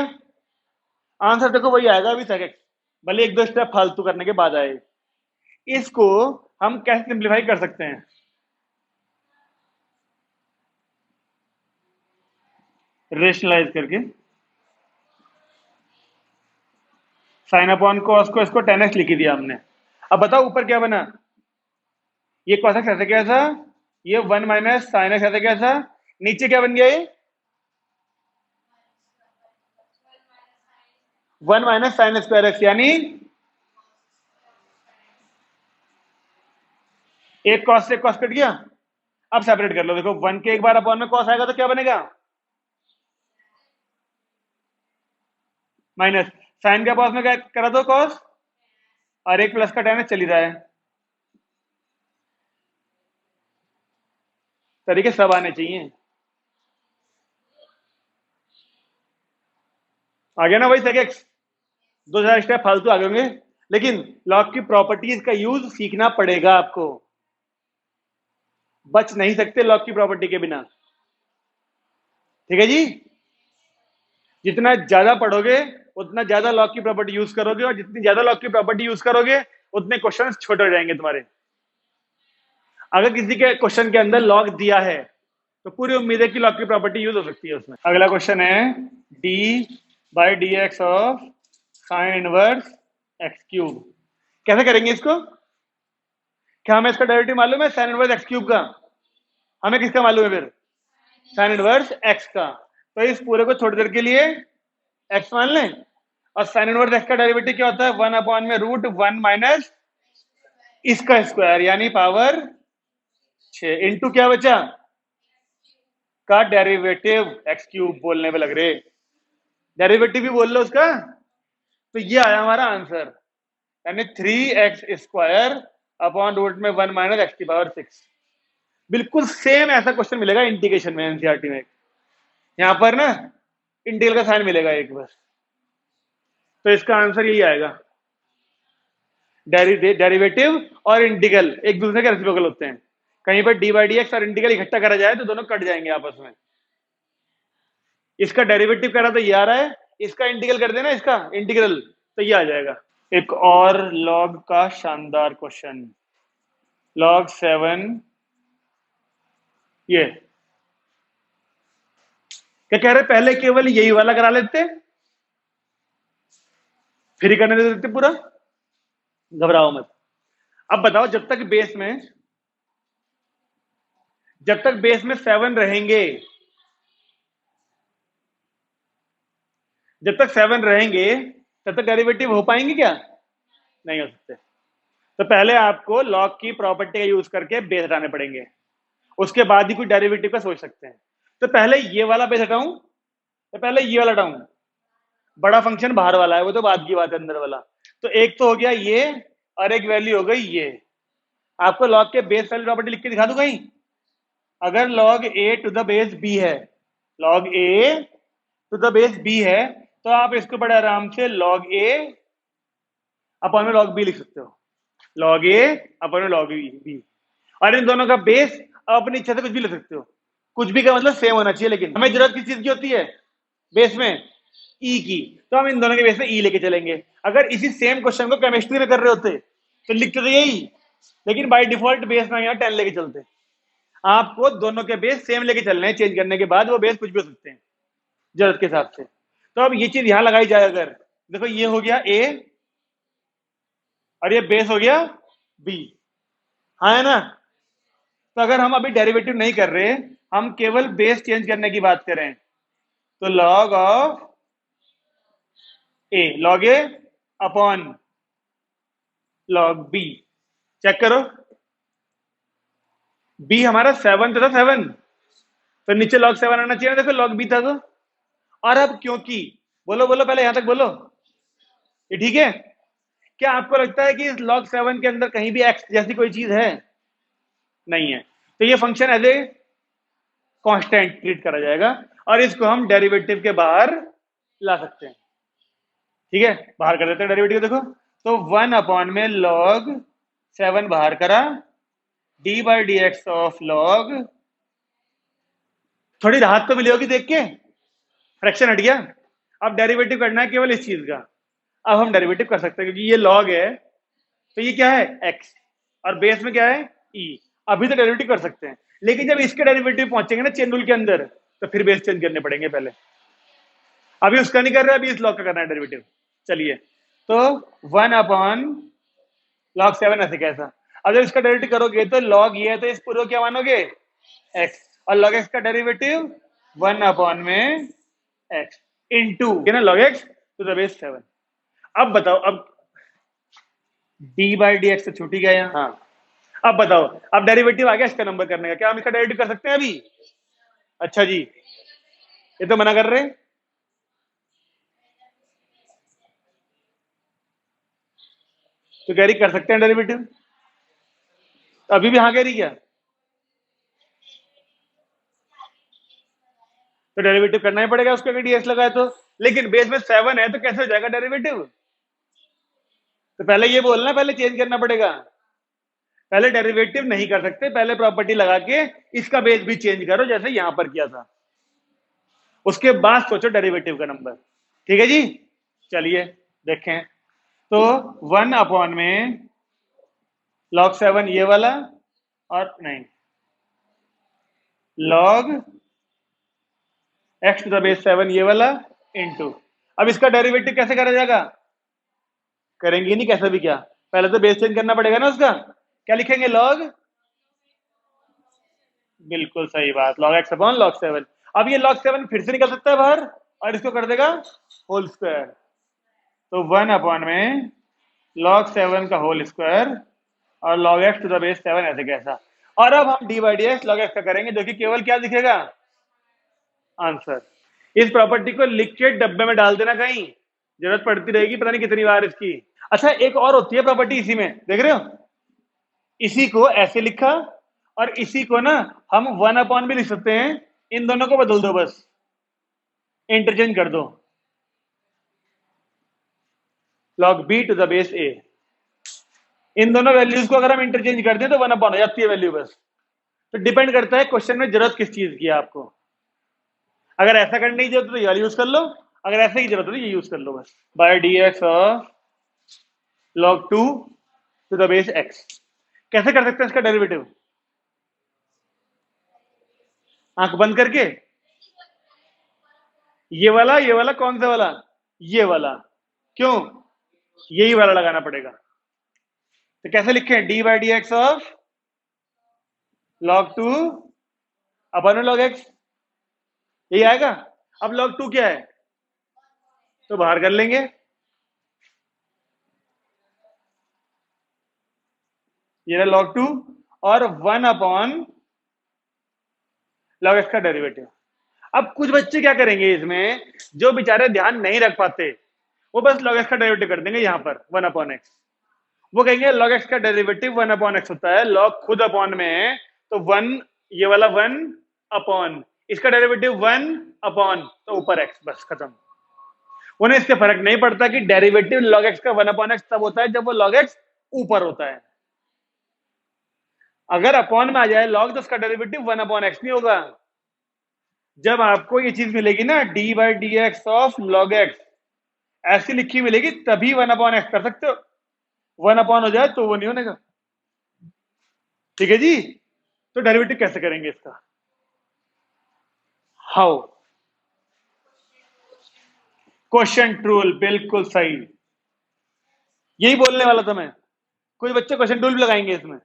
आंसर देखो वही आएगा अभी तक, भले एक दो स्टेप फालतू करने के बाद आए। इसको हम कैसे सिंप्लीफाई कर सकते हैं, रेशनलाइज करके, साइन अपॉन कॉस को इसको tan x लिख ही दिया हमने। अब बताओ ऊपर क्या बना, ये cos x ऐसे कैसा, ये 1 माइनस साइन एक्स ऐसे कैसा, नीचे क्या बन गया ये 1 माइनस साइन स्क्वायर एक्स, यानी एक कॉस से कॉस कट गया। अब सेपरेट कर लो, देखो 1 के एक बार अपॉन में कॉस आएगा तो क्या बनेगा, माइनस साइन के अपॉन में क्या करा दो कॉस, और एक प्लस का tan चल ही रहा है, तरीके सब आने चाहिए। आ गया ना वही tech x, 2000 स्टेप फालतू आ गए होंगे, लेकिन लॉग की प्रॉपर्टीज का यूज सीखना पड़ेगा आपको, बच नहीं सकते लॉग की प्रॉपर्टी के बिना, ठीक है जी। जितना ज्यादा पढ़ोगे उतना ज्यादा लॉग की प्रॉपर्टी यूज करोगे, और जितनी ज्यादा लॉग की प्रॉपर्टी यूज करोगे उतने क्वेश्चंस छोटे हो जाएंगे तुम्हारे। अगर किसी के क्वेश्चन के अंदर लॉग दिया है तो पूरी उम्मीद है कि लॉग की प्रॉपर्टी यूज हो सकती है उसमें। अगला क्वेश्चन है d by d x of sine inverse x cube, कैसे करेंगे इसको, क्या हमें इसका डेरिवेटिव मालूम है साइन इनवर्स एक्स क्यूब का, हमें किसका मालूम है फिर, साइन इनवर्स एक्स का, तो इस पूरे को थोड़ी देर के लिए एक्स मान लें, और साइन इनवर्स एक्स का डेरिवेटिव क्या होता है 1 अपॉन में रूट 1 माइनस इसका स्क्वायर, यानी पावर 6 इंटू क्या बचा का डेरिवेटिव एक्स क्यूब, बोलने पे लग रहे, डेरिवेटिव भी बोल लो उसका, तो ये आया हमारा आंसर, यानी 3x स्क्वायर अपॉन रूट में 1 माइनस एक्स की पावर 6। बिल्कुल सेम ऐसा क्वेश्चन मिलेगा इंटीग्रेशन में एनसीईआरटी में, यहां पर ना इंटीग्रल का साइन मिलेगा एक बस, तो इसका आंसर यही आएगा, डेरिवेटिव और इंटीग्रल एक दूसरे के रेसिप्रोकल होते हैं, कहीं पर डी बाई डी एक्स और इंटीग्रल इकट्ठा करा जाए तो दोनों कट जाएंगे आपस में, इसका डेरिवेटिव करा तो ये आ रहा है, इसका इंटीग्रल कर देना इसका इंटीग्रल तो ये आ जाएगा। एक और लॉग का शानदार क्वेश्चन, लॉग 7, ये क्या कह रहे, पहले केवल यही वाला करा लेते फिर ही करने देते पूरा, घबराओ मत। अब बताओ जब तक बेस में 7 रहेंगे, जब तक 7 रहेंगे तब तक डेरिवेटिव हो पाएंगे क्या, नहीं हो सकते। तो पहले आपको लॉग की प्रॉपर्टी का यूज करके बेस हटाने पड़ेंगे, उसके बाद ही कोई डेरिवेटिव का सोच सकते हैं। तो पहले ये वाला बेस हटाऊं तो पहले ये वाला हटाऊं, बड़ा फंक्शन बाहर वाला है वो तो बाद की बात है, अंदर वाला तो एक तो हो गया ये, और एक वैल्यू हो गई ये। आपको लॉग के बेस वैल्यू प्रॉपर्टी लिख के दिखा दूं कहीं, अगर log a to the base b है, log a to the base b है, तो आप इसको बड़े आराम से लॉग ए अपॉन में लॉग बी लिख सकते हो, लॉग ए अपॉन में लॉग बी, और इन दोनों का बेस अपनी इच्छा से कुछ भी ले सकते हो, कुछ भी का मतलब सेम होना चाहिए, लेकिन हमें जरूरत किस चीज की होती है बेस में, ई की, तो हम इन दोनों के बेस में ई लेके चलेंगे। अगर इसी सेम क्वेश्चन को केमिस्ट्री में कर रहे होते तो लिखते तो यही, लेकिन बाय डिफॉल्ट बेस में यहाँ 10 लेके चलते, आपको दोनों के बेस सेम लेके चलने हैं, चेंज करने के बाद वो बेस कुछ भी हो सकते हैं जरूरत के हिसाब से। तो अब ये चीज यहां लगाई जाए, अगर देखो ये हो गया ए और ये बेस हो गया बी, हाँ है ना, तो अगर हम अभी डेरिवेटिव नहीं कर रहे, हम केवल बेस चेंज करने की बात करें, तो log of a, log a upon log b, check करो, बी हमारा 7 तो था, 7 तो नीचे log 7 आना चाहिए, देखो log b था तो। और अब क्योंकि, बोलो बोलो पहले यहां तक बोलो, ये ठीक है? क्या आपको लगता है कि इस log 7 के अंदर कहीं भी x जैसी कोई चीज है? नहीं है। तो ये function as a constant treat करा जाएगा और इसको हम डेरिवेटिव के बाहर ला सकते हैं। ठीक है, बाहर कर देते हैं डेरिवेटिव, देखो तो 1 अपॉन में log 7 बाहर करा, D by d x of log, थोड़ी राहत तो मिली होगी देख के, फ्रैक्शन हट गया। अब डेरिवेटिव करना है केवल इस चीज का, अब हम डेरिवेटिव कर सकते हैं क्योंकि ये लॉग है, तो ये क्या है x और बेस में क्या है e, अभी तो डेरिवेटिव कर सकते हैं, लेकिन जब इसके डेरिवेटिव पहुंचेंगे ना चेन रूल के अंदर, तो फिर बेस चेंज करने पड़ेंगे पहले। अभी उसका नहीं कर रहे, अभी इस लॉग का करना है डेरिवेटिव। चलिए, तो 1 अपॉन log 7 ऐसे कैसा, अब जब इसका डेरिवेटिव करोगे तो log ये है तो इस पूरे क्या मानोगे x, और log x का डेरिवेटिव 1 अपॉन में x इंटू ना log x to the base 7। अब बताओ, अब d बाई डी एक्स तो छूट ही गया यहाँ। हाँ, अब बताओ, अब डेरिवेटिव आ गया इसका नंबर करने का, क्या हम इसका डेरिवेटिव कर सकते हैं अभी? अच्छा जी, ये तो मना कर रहे हैं। तो कह रही कर सकते हैं डेरिवेटिव, अभी भी हाँ कह रही क्या? तो डेरिवेटिव करना ही पड़ेगा उसको, अगर डीएक्स लगाए तो। लेकिन बेस में 7 है तो कैसे हो जाएगा डेरिवेटिव? तो पहले ये बोलना, पहले चेंज करना पड़ेगा, पहले डेरिवेटिव नहीं कर सकते, पहले प्रॉपर्टी लगा के इसका बेस भी चेंज करो जैसे यहां पर किया था, उसके बाद सोचो डेरिवेटिव का नंबर। ठीक है जी, चलिए देखें, तो 1 अपॉन में log 7 ये वाला, और नहीं log x to the base 7 ये वाला इंटू, अब इसका डेरिवेटिव कैसे करा जाएगा? करेंगे नहीं कैसे भी, क्या पहले तो बेस चेंज करना पड़ेगा ना उसका, क्या लिखेंगे log, बिल्कुल सही बात, log x अपॉन log 7। अब ये log 7 फिर से निकल सकता है बाहर और इसको कर देगा होल स्क्वायर, तो 1 अपॉन में log 7 का होल स्क्वायर और log x to the base 7 ऐसे कैसा। और अब हम d by d x log x का करेंगे, जो कि केवल क्या दिखेगा? आंसर। इस प्रॉपर्टी को लिख के डब्बे में डाल देना, कहीं जरूरत पड़ती रहेगी पता नहीं कितनी बार इसकी। अच्छा, एक और होती है प्रॉपर्टी इसी में, देख रहे हो, इसी को ऐसे लिखा और इसी को ना हम 1 अपॉन भी लिख सकते हैं, इन दोनों को बदल दो, बस इंटरचेंज कर दो, log b to the base a, इन दोनों वैल्यूज को अगर हम इंटरचेंज कर दें तो 1 अपॉन हो जाती है वैल्यू बस। तो डिपेंड करता है क्वेश्चन में जरूरत किस चीज की है आपको, अगर ऐसा करने की जरूरत है तो ये यूज कर लो, अगर ऐसे ही जरूरत है तो ये यूज कर लो बस। By d x of log 2 to the base x, कैसे कर सकते हैं इसका डेरिवेटिव? आंख बंद करके, ये वाला कौन सा वाला? ये वाला, क्यों? यही वाला लगाना पड़ेगा। तो कैसे लिखें? D by d x of log 2 upon log x, यही आएगा। अब log 2 क्या है तो बाहर कर लेंगे, ये रहा log 2 और 1 अपॉन log x का डेरिवेटिव। अब कुछ बच्चे क्या करेंगे इसमें, जो बेचारे ध्यान नहीं रख पाते, वो बस log x का डेरिवेटिव कर देंगे यहां पर 1 अपॉन x, वो कहेंगे log x का डेरिवेटिव 1 अपॉन x होता है, log खुद अपॉन में है तो 1, ये वाला 1 अपॉन, इसका डेरिवेटिव 1 अपॉन, तो ऊपर x, बस खत्म। उन्हें इससे फर्क नहीं पड़ता कि डेरिवेटिव log x का 1 अपॉन x तब होता है जब वो log x ऊपर होता है, अगर अपॉन में आ जाए log तो उसका डेरिवेटिव 1 अपॉन x नहीं होगा। जब आपको ये चीज मिलेगी ना d by d x of log x ऐसी लिखी मिलेगी, तभी 1 अपॉन x कर सकते हो, 1 अपॉन हो जाए तो वो नहीं होने का। ठीक है जी, तो डेरिवेटिव कैसे करेंगे इसका? हाउ, क्वेश्चन रूल, बिल्कुल सही, यही बोलने वाला था मैं। कुछ बच्चे क्वेश्चन रूल भी लगाएंगे इसमें।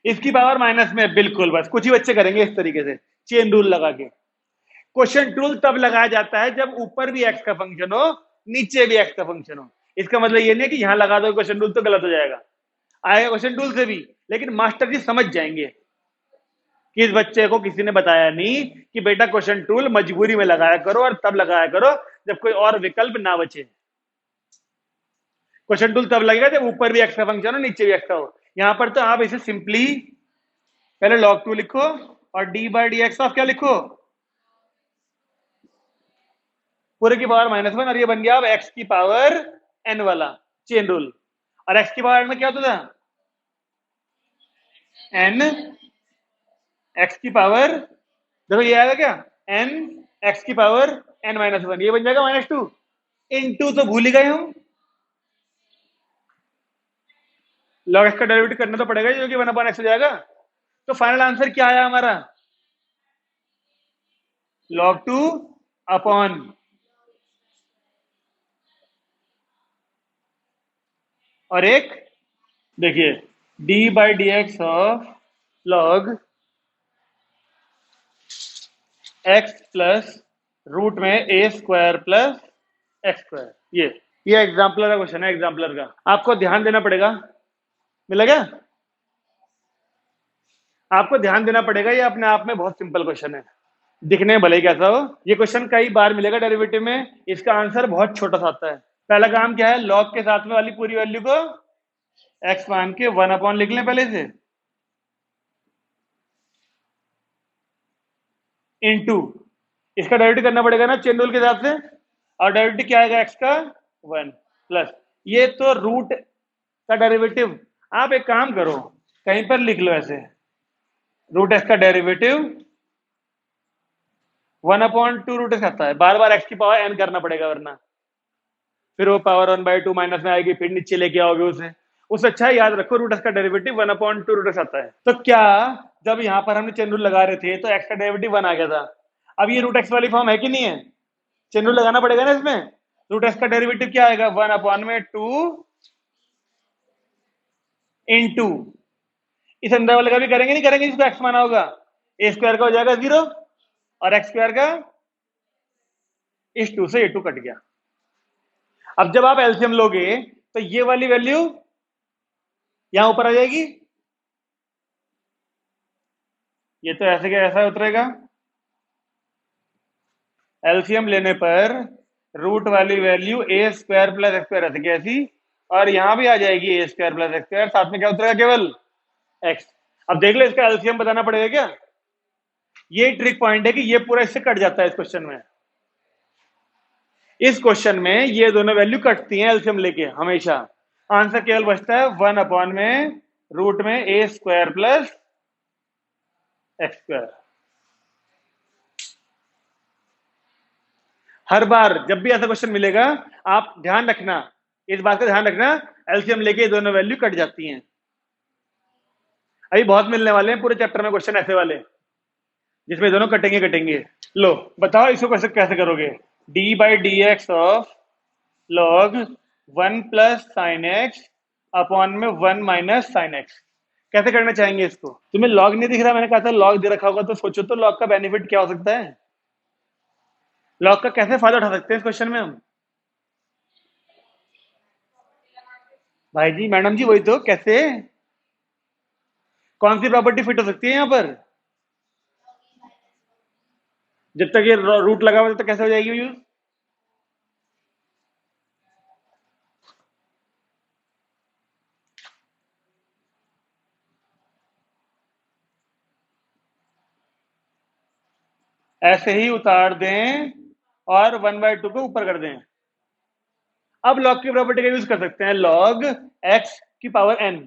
इसकी पावर माइनस में, बिल्कुल, बस कुछ ही बच्चे करेंगे इस तरीके से चेन रूल लगा के। क्वेश्चन रूल तब लगाया जाता है जब ऊपर भी एक्स का फंक्शन हो, नीचे भी एक्स का फंक्शन हो। इसका मतलब ये नहीं है कि यहां लगा दो क्वेश्चन रूल तो गलत हो जाएगा, आएगा क्वेश्चन रूल से भी, लेकिन मास्टर जी समझ जाएंगे कि इस बच्चे को किसी ने बताया नहीं कि बेटा क्वेश्चन टूल मजबूरी में लगाया करो और तब लगाया करो जब कोई और विकल्प ना बचे। क्वेश्चन टूल तब लगेगा जब ऊपर भी एक्स का फंक्शन हो, नीचे भी एक्स का हो। यहां पर तो आप इसे सिंपली पहले log 2 लिखो और d by d x of क्या लिखो, पूरे की पावर -1, और ये बन गया अब एक्स की पावर n वाला चेन रूल। और एक्स की पावर में क्या होता था, n एक्स की पावर, देखो ये आएगा क्या, n एक्स की पावर n-1, ये बन जाएगा -2 इनटू, तो भूल ही गए हम, log x का डेरिवेटिव करना तो पड़ेगा जो कि 1/x हो जाएगा। तो फाइनल आंसर क्या आया हमारा, log 2 अपॉन, और एक देखिए d by d x of log x plus root में a square plus x square. ये एग्जाम्पलर का क्वेश्चन है, एग्जाम्पलर का आपको ध्यान देना पड़ेगा। मिला क्या, आपको ध्यान देना पड़ेगा, ये अपने आप में बहुत सिंपल क्वेश्चन है, दिखने में भले ही कैसा हो। ये क्वेश्चन कई बार मिलेगा डेरिवेटिव में, इसका आंसर बहुत छोटा सा आता है। पहला काम क्या है, लॉग के साथ में वाली पूरी वैल्यू को x मान के 1 अपॉन लिख लें पहले से, इनटू इसका डेरिवेटिव करना पड़ेगा ना चेन रूल के हिसाब से, और डेरिवेटिव क्या आएगा x का 1 प्लस, ये तो रूट का डेरिवेटिव। आप एक काम करो, कहीं पर लिख लो ऐसे, रूट एक्स का डेरिवेटिव 1/2 रूट एक्स आता है, बार बार एक्स की पावर n करना पड़ेगा, वरना फिर वो पावर 1/2 माइनस में आएगी, फिर नीचे लेके आओगे उसे। उससे अच्छा है याद रखो रूट एक्स का डेरिवेटिव 1/2 रूट एक्स आता है। तो क्या, जब यहां पर हमने चेन रूल लगा रहे थे तो एक्स का डेरिवेटिव 1 आ गया था, अब ये रूट एक्स वाली फॉर्म है कि नहीं है, चेन रूल लगाना पड़ेगा ना इसमें। रूट एक्स का डेरिवेटिव क्या आएगा, 1/2 इंटू, इस अंदर वाले का भी करेंगे नहीं करेंगे, जिसको एक्स माना होगा, ए स्क्वायर का हो जाएगा 0 और एक्स स्क्वायर का, इस 2 से ये 2 कट गया। अब जब आप एलसीएम लोगे तो ये वाली वैल्यू यहां ऊपर आ जाएगी, ये तो ऐसे क्या ऐसा उतरेगा, एलसीएम लेने पर रूट वाली वैल्यू ए स्क्वायर प्लस एक्स स्क्वायर ऐसे कैसी, और यहां भी आ जाएगी ए स्क्वायर प्लस एक्स स्क्वायर, साथ में क्या उतरेगा, केवल एक्स। अब देख लो इसका एलसीएम बताना पड़ेगा क्या, ये ट्रिक पॉइंट है कि ये पूरा इससे कट जाता है इस क्वेश्चन में। इस क्वेश्चन में ये दोनों वैल्यू कटती हैं एलसीएम लेके हमेशा, आंसर केवल बचता है 1 में रूट में ए स्क्वायर प्लस एक्स स्क्वायर। हर बार जब भी ऐसा क्वेश्चन मिलेगा आप ध्यान रखना, इस बात का ध्यान रखना, एलसीएम लेके ये दोनों वैल्यू कट जाती हैं। अभी बहुत मिलने वाले हैं पूरे चैप्टर में क्वेश्चन ऐसे वाले जिसमें दोनों कटेंगे। लो बताओ इसको कैसे करोगे, D by d x of log 1 plus sine x upon में 1 माइनस साइन एक्स, कैसे करना चाहेंगे इसको। तुम्हें लॉग नहीं दिख रहा, मैंने कहा था लॉग दे रखा होगा, तो सोचो तो लॉग का बेनिफिट क्या हो सकता है, लॉग का कैसे फायदा उठा सकते हैं इस क्वेश्चन में हम। भाई जी मैडम जी वही तो, कैसे, कौन सी प्रॉपर्टी फिट हो सकती है यहां पर, जब तक ये रूट लगा हुआ तब तक कैसे हो जाएगी यूज। ऐसे ही उतार दें और 1/2 को ऊपर कर दें। अब लॉग की प्रॉपर्टी का यूज कर सकते हैं, लॉग एक्स की पावर n,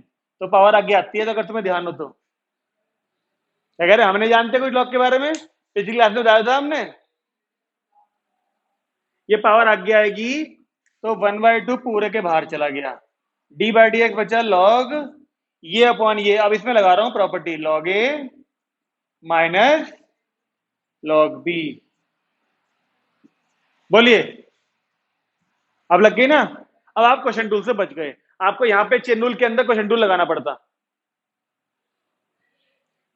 तो पावर आगे आती है, तो अगर तुम्हें ध्यान हो तो क्या कह रहे, हमने जानते कुछ लॉग के बारे में, पिछली क्लास में बताया था हमने, ये पावर आगे आएगी तो 1/2 पूरे के बाहर चला गया, डी बाई डी एक्स बचा लॉग ये अपॉन ये, अब इसमें लगा रहा हूं property log a minus log B. बोलिए, अब लग गई ना। अब आप क्वेश्चन टूल से बच गए, आपको यहां पे चेन रूल के अंदर क्वेश्चन टूल लगाना पड़ता,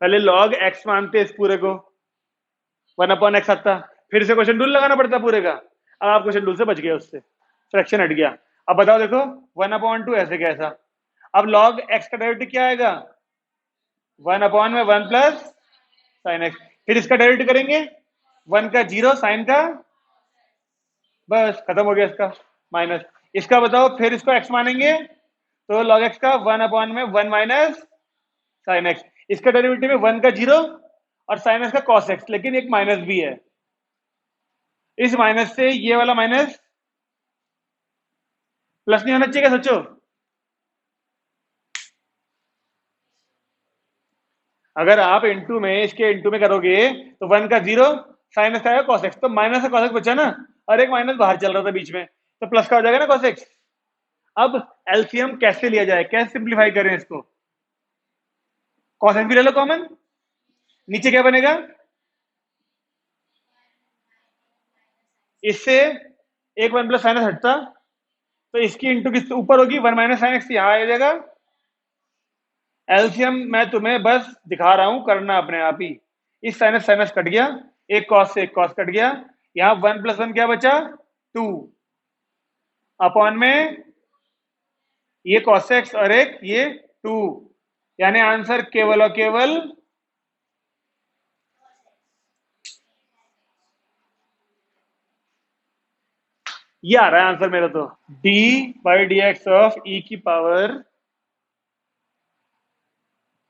पहले log x मानते इस पूरे को, 1/x आता, फिर से क्वेश्चन रूल लगाना पड़ता पूरे का। अब आप क्वेश्चन रूल से बच गए, उससे फ्रैक्शन हट गया। अब बताओ, देखो 1/2 ऐसे कैसा। अब log x का डेरिवेटिव क्या आएगा, 1/1 प्लस साइन एक्स। फिर इसका डेरिवेटिव करेंगे, 1 का 0, साइन का, बस खत्म हो गया इसका माइनस। इसका बताओ, फिर इसको x मानेंगे तो log x का 1/1 माइनस साइन एक्स। इसका डेरिवेटिव है 1 का 0 और साइन एक्स का cos x, लेकिन एक माइनस भी है। इस माइनस से ये वाला माइनस प्लस नहीं होना चाहिए क्या, सोचो। अगर आप इंटू में, इसके इंटू में करोगे तो 1 का 0, साइन एक्स आएगा cos x, तो माइनस का cos x बचा ना, और एक माइनस बाहर चल रहा था बीच में, तो प्लस का हो जाएगा ना cos x। अब एलसीएम कैसे लिया जाए, कैसे सिंप्लीफाई करें इसको। cos x भी ले लो कॉमन, नीचे क्या बनेगा, इससे एक 1 प्लस साइन एक्स हटता, तो इसकी इंटू किस ऊपर होगी, 1 माइनस साइन एक्स, यहां आ जाएगा। एलसीएम मैं तुम्हें बस दिखा रहा हूं, करना अपने आप ही। इस साइन एक्स कट गया, एक कॉस से एक कॉस कट गया, यहां 1 प्लस 1 क्या बचा, 2 अपॉन में ये cos x और एक ये 2, यानी आंसर केवल और केवल ये आ रहा है आंसर मेरा, तो d by d x of e की पावर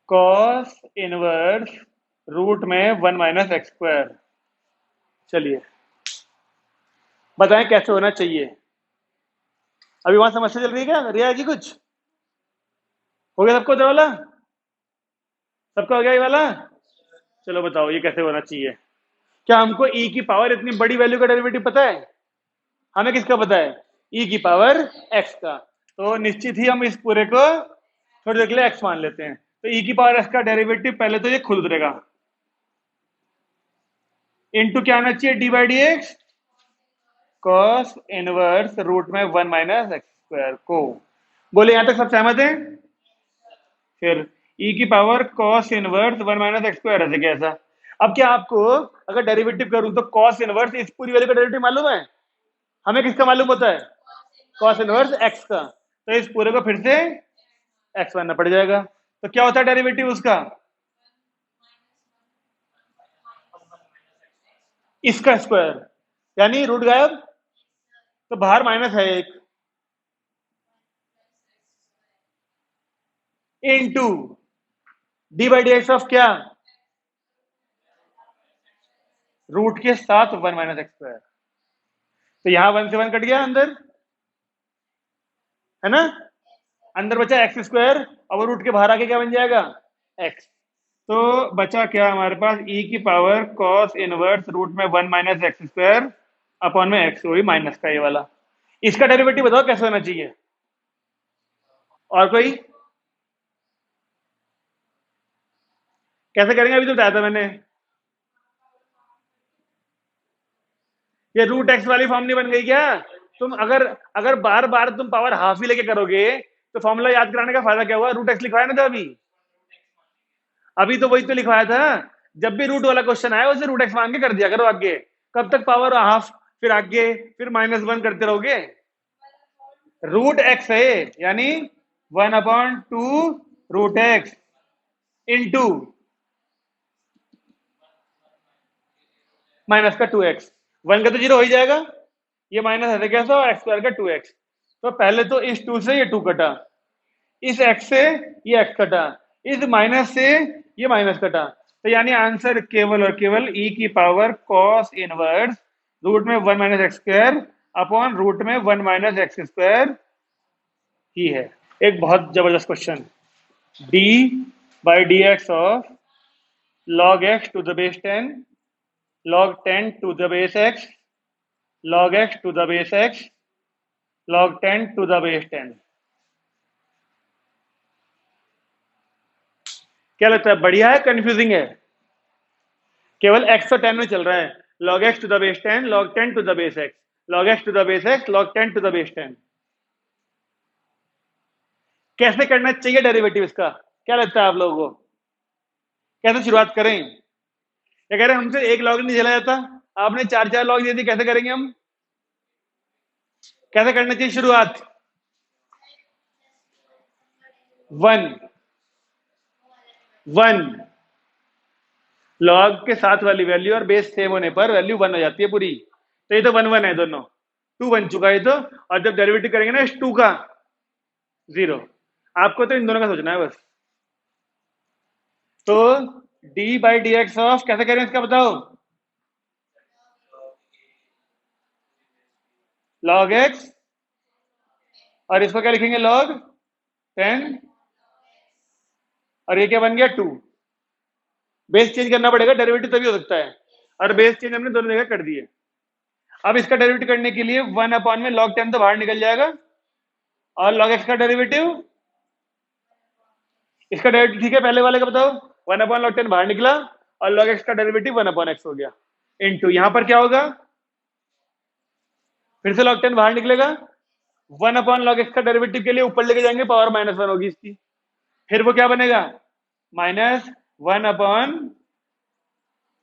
cos इनवर्स रूट में 1 माइनस एक्स स्क्वायर। चलिए बताएं कैसे होना चाहिए। अभी वहां समस्या चल रही है क्या, रिया जी कुछ हो गया सबको, वाला सबका हो गया ये वाला। चलो बताओ ये कैसे होना चाहिए। क्या हमको e की पावर इतनी बड़ी वैल्यू का डेरिवेटिव पता है, हमें किसका पता है, e की पावर x का। तो निश्चित ही हम इस पूरे को थोड़ी देर के लिए x मान लेते हैं। तो e की पावर x का डेरिवेटिव पहले तो ये खुद उतरेगा, इनटू क्या आना चाहिए, d by d x cos inverse root में 1 माइनस एक्स स्क्वायर को। बोले यहां तक सब सहमत हैं। फिर e की power cos inverse 1 minus x square ऐसे कैसा। अब क्या आपको अगर डेरिवेटिव करूं तो cos इनवर्स इस पूरी वैल्यू का डेरिवेटिव मालूम है, हमें किसका मालूम होता है, cos इनवर्स x का। तो इस पूरे को फिर से x मानना पड़ जाएगा। तो क्या होता है डेरिवेटिव उसका, इसका स्क्वायर, यानी रूट गायब, तो बाहर माइनस है एक, into D by d x of क्या, रूट के साथ 1 माइनस एक्स स्क्वायर। तो यहां 1 से 1 कट गया अंदर, है ना, अंदर बचा एक्स स्क्वायर, और वो रूट के बाहर आके क्या बन जाएगा, एक्स। तो बचा क्या हमारे पास, e की पावर cos इनवर्स रूट में 1 माइनस एक्स स्क्वायर अपॉन में एक्स, वही माइनस का ये वाला। इसका डेरिवेटिव बताओ कैसे होना चाहिए, और कोई कैसे करेंगे, अभी तो बताया था मैंने। ये रूट एक्स वाली फॉर्म नहीं बन गई क्या, तुम अगर अगर बार बार तुम पावर हाफ ही लेके करोगे तो फॉर्मूला याद कराने का फायदा क्या हुआ, रूट एक्स लिखवाया ना था अभी। अभी तो वही तो लिखवाया था, जब भी रूट वाला क्वेश्चन आया उसे रूट एक्स मान के कर दिया करो आगे। कब तक पावर हाफ, फिर आगे फिर -1 करते रहोगे। रूट एक्स है, यानी 1/2 रूट एक्स इंटू माइनस का 2x। 1 का तो 0 हो ही जाएगा, ये माइनस ऐसे कैसा, और एक्स स्क्वायर का 2x। तो पहले तो इस 2 से ये 2 कटा, इस x से ये x कटा, इस माइनस से ये माइनस कटा। तो यानी आंसर केवल और केवल e की पावर cos इनवर्स रूट में 1 minus x square upon root में 1 माइनस एक्स स्क्वायर ही है। एक बहुत जबरदस्त question, d by d x of log x to the base 10 log 10 to the base x log x to the base x log 10 to the base 10। क्या लगता है, बढ़िया है कंफ्यूजिंग है, केवल x तो 10 में चल रहा है, log x to the base 10 log 10 to the base x log x to the base x log 10 to the base 10। कैसे करना चाहिए डेरिवेटिव इसका, क्या लगता है आप लोगों को। कैसे शुरुआत करें? क्या कह रहे हैं, हमसे एक लॉग नहीं चला जाता, आपने 4 लॉग दे दी, कैसे करेंगे हम? कैसे करना चाहिए शुरुआत? 1 लॉग के साथ वाली वैल्यू और बेस सेम होने पर वैल्यू 1 हो जाती है पूरी। तो ये तो 1 1 है, दोनों 2 बन चुका है तो। और जब डेरिवेटिव करेंगे ना इस 2 का 0, आपको तो इन दोनों का सोचना है बस। तो D by d x of, कैसे करें इसका बताओ? लॉग एक्स, और इसको क्या लिखेंगे? लॉग 10, और ये क्या बन गया? 2। बेस चेंज करना पड़ेगा, डेरिवेटिव तभी हो सकता है, और बेस चेंज हमने दोनों जगह कर दिए। अब इसका डेरिवेटिव करने के लिए 1 अपॉन में log 10 तो बाहर निकल जाएगा, और log x का डेरिवेटिव, इसका डेरिवेटिव ठीक है, पहले वाले का बताओ। 1 अपॉन log 10 बाहर निकला, और log x का डेरिवेटिव 1 अपॉन x हो गया, इनटू यहां पर क्या होगा? फिर से log 10 बाहर निकलेगा, 1 अपॉन log x का डेरिवेटिव के लिए ऊपर लेके जाएंगे, पावर -1 होगी इसकी, फिर वो क्या बनेगा? -1 अपॉन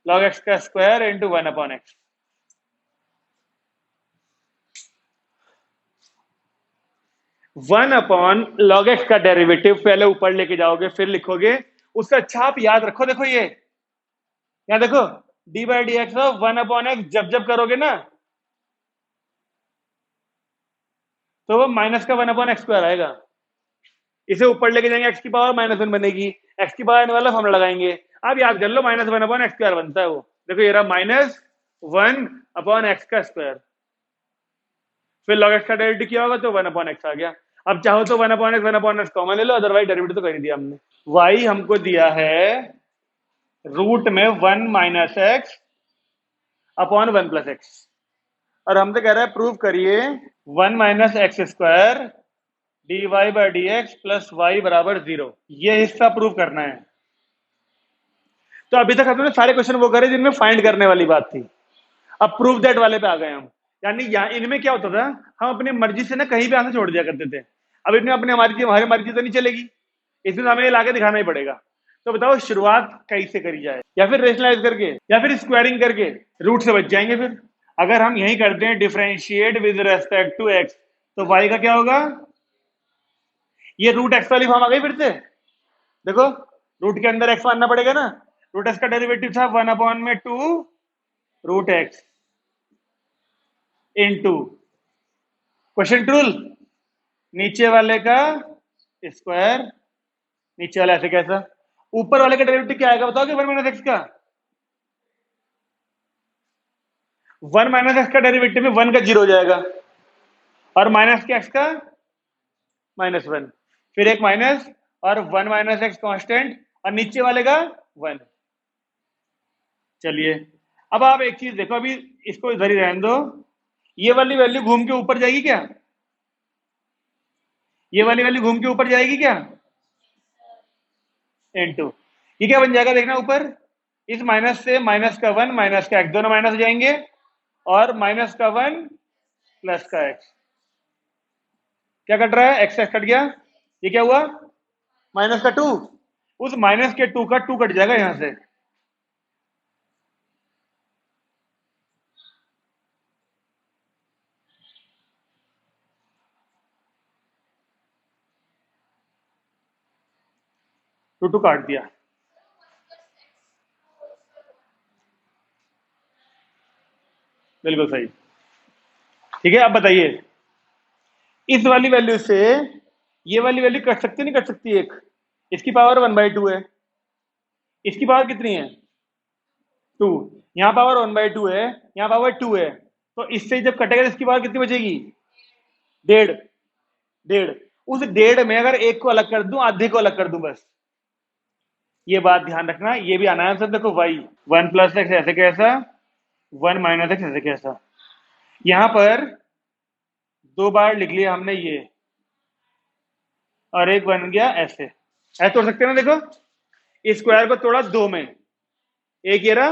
log x का square into 1 upon x। 1 upon log x का डेरिवेटिव पहले ऊपर लेके जाओगे, फिर लिखोगे, उसका अच्छा आप याद रखो। देखो ये यहां देखो, D by d x of 1 upon x, जब जब करोगे ना तो वो माइनस का 1 अपॉन एक्स स्क्वायर आएगा, इसे ऊपर लेके जाएंगे, एक्स की पावर -1 बनेगी, एक्स की पावर आने वाला फॉर्मूला लगाएंगे, आप याद कर लो, -1 अपॉन एक्स स्क्वायर बनता है वो। देखो ये रहा -1 अपॉन एक्स का स्क्वायर, फिर log x का डेरिवेटिव किया होगा तो 1 अपॉन एक्स आ गया। अब चाहो तो 1 अपॉन एक्स कॉमन ले लो, अदरवाइज डेरिवेटिव तो कर ही दिया हमने। y हमको दिया है रूट में 1 minus x upon 1 plus x, और हमसे कह रहा है प्रूव करिए 1 minus x square d y by d x plus y बराबर 0, ये हिस्सा प्रूव करना है। तो अभी तक हमने सारे क्वेश्चन वो करे जिनमें फाइंड करने वाली बात थी, अब प्रूव दैट वाले पे आ गए हम। यानी यहाँ इनमें क्या होता था, हम अपनी मर्जी से ना कहीं भी आंसर छोड़ दिया करते थे, अब इनमें अपने हमारी मर्जी तो नहीं चलेगी, इसमें हमें लाके दिखाना ही पड़ेगा। तो बताओ शुरुआत कैसे करी जाए, या फिर रेशनलाइज करके, या फिर स्क्वायरिंग करके, रूट से बच जाएंगे। फिर अगर हम यही करते हैं differentiate with respect to x, तो वाई का क्या होगा? ये रूट एक्स वाली फॉर्म आ गई फिर से। देखो रूट के अंदर एक्स मानना पड़ेगा ना, रूट एक्स का डेरिवेटिव था 1 अपॉन में 2 root x into quotient rule, नीचे वाले का स्क्वायर, नीचे वाला ऐसे कैसा, ऊपर वाले का डेरिवेटिव क्या आएगा बताओ? 1 माइनस एक्स का, 1 माइनस एक्स का डेरिवेटिव में 1 का 0 हो जाएगा, और माइनस के एक्स का -1, फिर एक माइनस, और 1 माइनस एक्स कॉन्स्टेंट, और नीचे वाले का 1। चलिए अब आप एक चीज देखो, अभी इसको इधर ही रहने दो, ये वाली वैल्यू घूम के ऊपर जाएगी क्या? ये वाली वैल्यू घूम के ऊपर जाएगी क्या? इनटू ये क्या बन जाएगा देखना, ऊपर इस माइनस से माइनस का 1 माइनस का एक्स, दोनों माइनस हो जाएंगे, और माइनस का 1 प्लस का एक्स, क्या कट रहा है? एक्स एक्स कट गया, ये क्या हुआ? माइनस का 2, उस माइनस के 2 का 2 कट जाएगा यहां से, टू काट दिया। बिल्कुल सही, ठीक है। अब बताइए इस वाली वैल्यू से ये वाली वैल्यू कट सकती नहीं कट सकती? एक इसकी पावर 1/2 है, इसकी पावर कितनी है? 2, यहाँ पावर 1/2 है, यहाँ पावर 2 है, तो इससे जब कटेगा तो इसकी पावर कितनी बचेगी? 1.5, 1.5। उस 1.5 में अगर एक को अलग कर दूं, आधे को अलग कर दूं, बस ये बात ध्यान रखना, ये भी आना है सब। देखो वाई 1 प्लस एक्स ऐसे कैसा, 1 माइनस एक्स ऐसे कैसा, यहां पर 2 बार लिख लिया हमने ये, और एक बन गया ऐसे, ऐसे तोड़ सकते हैं ना। देखो इस स्क्वायर को तोड़ा 2 में, एक ये रहा,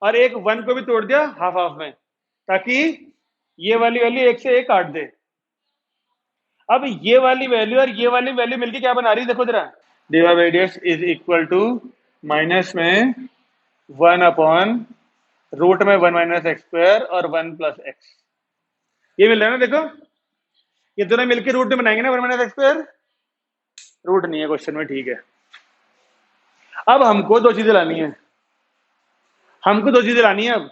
और एक 1 को भी तोड़ दिया हाफ हाफ में, ताकि ये वाली वैल्यू एक से एक काट दे। अब ये वाली वैल्यू और ये वाली वैल्यू मिलके क्या बना रही है? देखो जरा, dy by dx is equal to minus में 1/रूट में 1 - x² और 1 + x। ये मिल रहा है ना, देखो ये दोनों मिलकर रूट में बनाएंगे ना 1 - x²। रूट नहीं है क्वेश्चन में, ठीक है। अब हमको दो चीजें लानी है, अब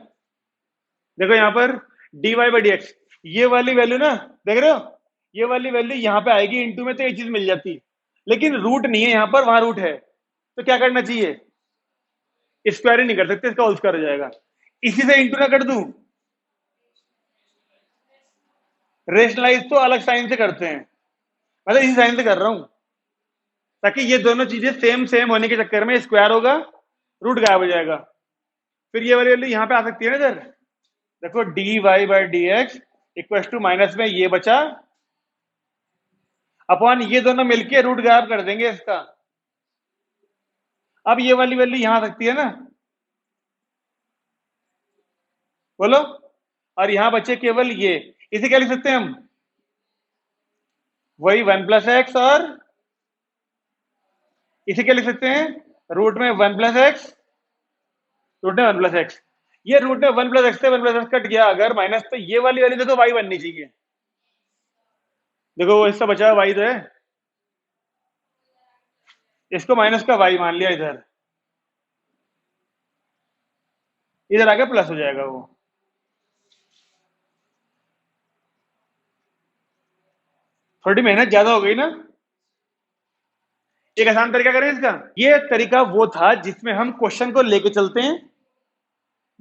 देखो यहां पर dy/dx, ये वाली वैल्यू ना, देख रहे हो, ये वाली वैल्यू यहां पे आएगी इनटू में, तो ये चीज मिल जाती, लेकिन रूट नहीं है यहां पर, वहां रूट है, तो क्या करना चाहिए, स्क्वायर ही नहीं कर सकते, इसका होल स्क्वायर हो जाएगा। इसी से इंटू ना कर दूं, रेशनलाइज तो अलग साइन से करते हैं, मतलब इसी साइन से कर रहा हूं, ताकि ये दोनों चीजें सेम सेम होने के चक्कर में स्क्वायर होगा, रूट गायब हो जाएगा। फिर ये वाली वैल्यू यहां पे आ सकती है ना इधर, देखो dy/dx इक्वल टू माइनस में ये बचा अपॉन ये दोनों मिलके रूट गायब कर देंगे इसका। अब ये वाली वैल्यू यहां आ सकती है ना, बोलो, और यहां बचे केवल ये, इसे क्या लिख सकते हैं हम, वही 1 + x, और इसे क्या लिख सकते हैं, रूट में 1 + x, रूट में 1 + x। ये रूट में 1 + x से 1 + x कट गया अगर माइनस, तो ये वाली वैल्यू देखो y बननी चाहिए, देखो वो हिस्सा बचा है y तो है, इसको माइनस का y मान लिया, इधर इधर आके प्लस हो जाएगा वो। थोड़ी मेहनत ज्यादा हो गई ना। एक आसान तरीका करें इसका, ये तरीका वो था जिसमें हम क्वेश्चन को लेके चलते हैं,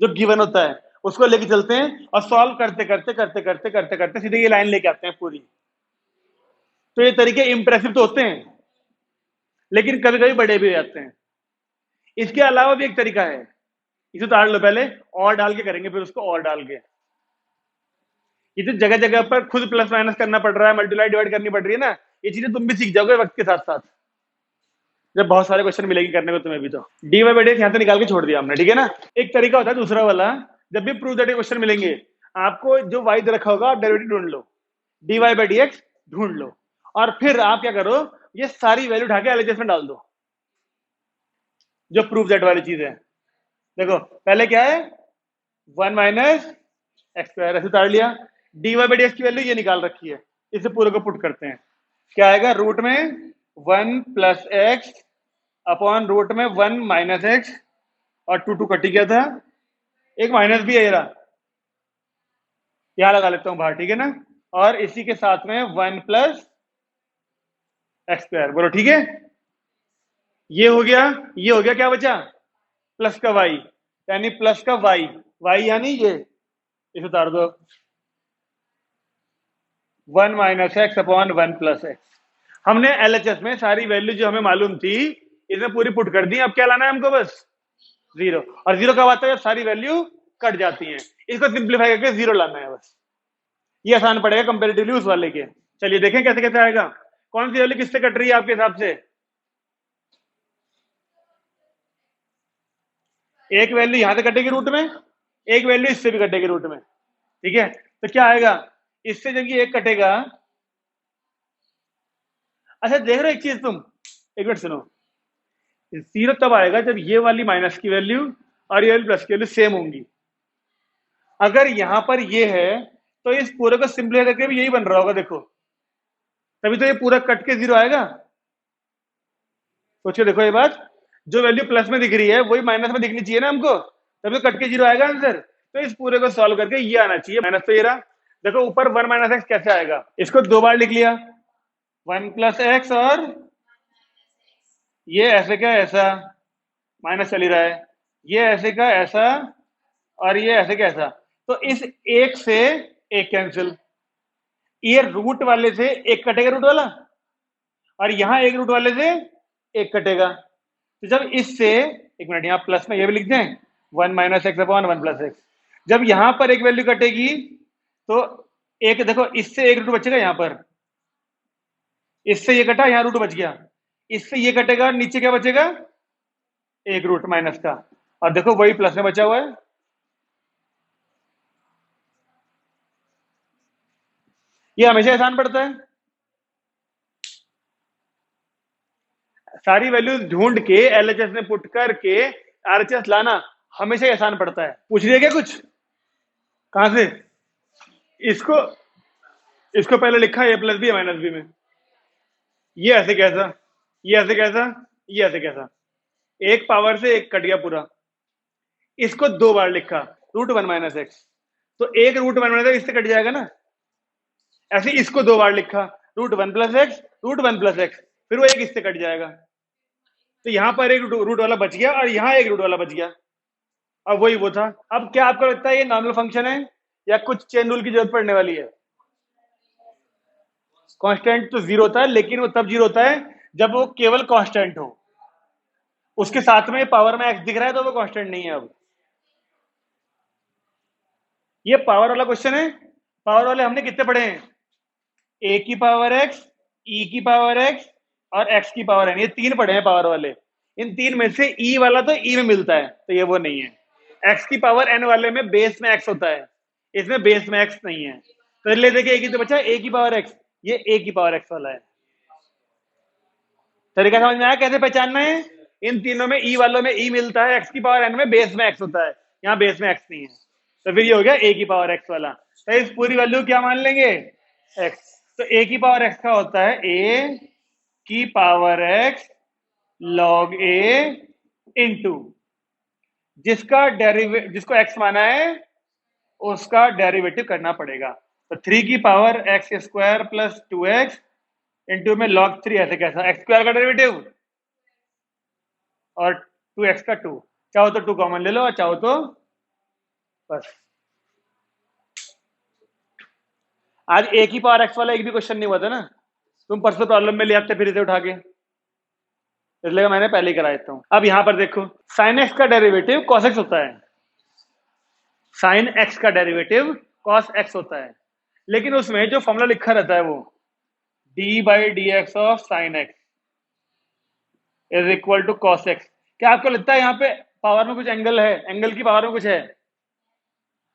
जो गिवन होता है उसको लेके चलते हैं, और सॉल्व करते करते करते करते करते करते सीधे ये लाइन लेके आते हैं पूरी। तो ये तरीके इंप्रेसिव तो होते हैं, लेकिन कभी कभी बड़े भी हो जाते हैं। इसके अलावा भी एक तरीका है, इसे उतार लो पहले, और डाल के करेंगे, फिर उसको और डाल के। ये जो जगह जगह पर खुद प्लस माइनस करना पड़ रहा है, मल्टीप्लाई डिवाइड करनी पड़ रही है ना, ये चीजें तुम भी सीख जाओगे वक्त के साथ साथ, जब बहुत सारे क्वेश्चन मिलेंगे करने को तुम्हें भी। तो dy/dx यहां से निकाल के छोड़ दिया हमने, ठीक है ना। एक तरीका होता है दूसरा वाला, जब भी प्रूव दैट क्वेश्चन मिलेंगे, आपको जो y दे रखा होगा आप डेरिवेटिव ढूंढ लो, dy/dx ढूंढ लो, और फिर आप क्या करो, ये सारी वैल्यू उठा के एलएचएस में डाल दो, जो प्रूव दैट वाली चीज है। देखो पहले क्या है, 1 - x², ऐसे उतार लिया, dy/dx की वैल्यू ये निकाल रखी है, इसे पूरे को पुट करते हैं, क्या आएगा, रूट में 1 + x अपॉन रूट में 1 - x, और 2 कटी गया था, एक माइनस भी है ये रहा, यहां लगा लेता हूं बाहर, ठीक है ना, और इसी के साथ में 1 + x², बोलो ठीक है। ये हो गया, ये हो गया, क्या बचा, प्लस का y, यानी प्लस का y यानी ये, इसे उतार दो, 1 - x अपॉन 1 + x। हमने एलएचएस में सारी वैल्यू जो हमें मालूम थी इसमें पूरी पुट कर दी, अब क्या लाना है हमको, बस जीरो, और जीरो कब आता है, जब सारी वैल्यू कट जाती हैं, इसको सिंप्लीफाई करके जीरो लाना है बस। ये आसान पड़ेगा कंपेरेटिवली उस वाले के। चलिए देखें कैसे कैसे आएगा, कौन सी वैल्यू किससे कट रही है आपके हिसाब से, एक वैल्यू यहां से कटेगी रूट में, एक वैल्यू इससे भी कटेगी रूट में, ठीक है। तो क्या आएगा, इससे जब ये एक कटेगा, अच्छा देख रहे हो एक चीज तुम, एक मिनट सुनो, जीरो तब आएगा जब ये वाली माइनस की वैल्यू और ये वाली प्लस की वैल्यू सेम होंगी। अगर यहां पर ये है तो इस पूरे को सिंपलीफाई करके भी यही बन रहा होगा, देखो तभी तो ये पूरा कट के जीरो आएगा। सोचिए देखो ये बात, जो वैल्यू प्लस में दिख रही है वही माइनस में दिखनी चाहिए ना हमको, तभी तो कट के जीरो आएगा आंसर। तो इस पूरे को सॉल्व करके ये आना चाहिए, माइनस तो ये रहा, देखो ऊपर 1 - x कैसे आएगा, इसको दो बार लिख लिया, 1 + x, और ये ऐसे का ऐसा, माइनस चल ही रहा है, ये ऐसे का ऐसा, और ये ऐसे का ऐसा, तो इस एक से एक कैंसिल, ये रूट वाले से एक कटेगा रूट वाला, और यहां एक रूट वाले से एक कटेगा, तो जब इससे, एक मिनट यहां प्लस में ये भी लिख दें, 1 - x अपॉन 1 + x, जब यहां पर एक वैल्यू कटेगी तो एक, देखो इससे एक रूट बचेगा यहां पर, इससे ये कटा, यहां रूट बच गया, इससे ये कटेगा, नीचे क्या बचेगा, एक रूट माइनस का, और देखो वही प्लस में बचा हुआ है। ये हमेशा आसान पड़ता है, सारी वैल्यूज ढूंढ के एलएचएस में पुट करके आरएचएस लाना हमेशा ही आसान पड़ता है। पूछ रही है क्या कुछ? कहां से? इसको इसको पहले लिखा ए प्लस बी माइनस बी में, ये ऐसे कैसा, ये ऐसे कैसा, ये ऐसे कैसा, एक पावर से एक कट गया पूरा। इसको दो बार लिखा √1 - x, तो एक √1 - इससे कट जाएगा ना। ऐसे इसको दो बार लिखा √1 + x, √1 + x, फिर वो एक इससे कट जाएगा। तो यहां पर एक रूट वाला बच गया और यहां एक रूट वाला बच गया। अब वही वो था। अब क्या आपको लगता है ये नॉर्मल फंक्शन है या कुछ चेन रूल की जरूरत पड़ने वाली है? कांस्टेंट तो जीरो होता है, लेकिन वो तब जीरो होता है जब वो केवल कांस्टेंट हो। उसके साथ में पावर में x दिख रहा है तो वो कांस्टेंट नहीं है। अब ये पावर वाला क्वेश्चन है। पावर वाले हमने कितने पढ़े हैं? a की पावर x, e की पावर x और x की पावर n, ये तीन पढ़े हैं पावर वाले। इन तीन में से e वाला तो e में मिलता है, तो ये वो नहीं है। x की पावर n वाले में बेस में x होता है, इसमें बेस में x नहीं है। तो ले देखिए एक ही तो बचा a की पावर x, ये a की पावर x वाला है। तरीका समझ में आया कैसे पहचानना है? इन तीनों में e वालों में e मिलता है, x की पावर n में बेस में x होता है, यहाँ बेस में x नहीं है, तो फिर ये हो गया a की पावर x वाला। तो इस पूरी वैल्यू क्या मान लेंगे? x। तो a की पावर x का होता है a की power x log a into जिसका डेरिवेटिव, जिसको x माना है उसका डेरिवेटिव करना पड़ेगा। तो 3 की पावर x² + 2x इंटू में log 3, ऐसे कैसा, x² का डेरिवेटिव और 2x का 2, चाहो तो 2 कॉमन ले लो और चाहो तो बस। आज a की पावर x वाला एक भी क्वेश्चन नहीं हुआ था ना, तुम परसों प्रॉब्लम में ले आते फिर इसे उठा के, इसलिए मैंने पहले ही करा देता हूं। अब यहां पर देखो sin x का डेरिवेटिव cos x होता है, sin x का डेरिवेटिव cos x होता है, लेकिन उसमें जो फॉर्मूला लिखा रहता है वो d/dx of sin x is equal to cos x। क्या आपको लगता है यहाँ पे पावर में कुछ एंगल है? एंगल की पावर में कुछ है?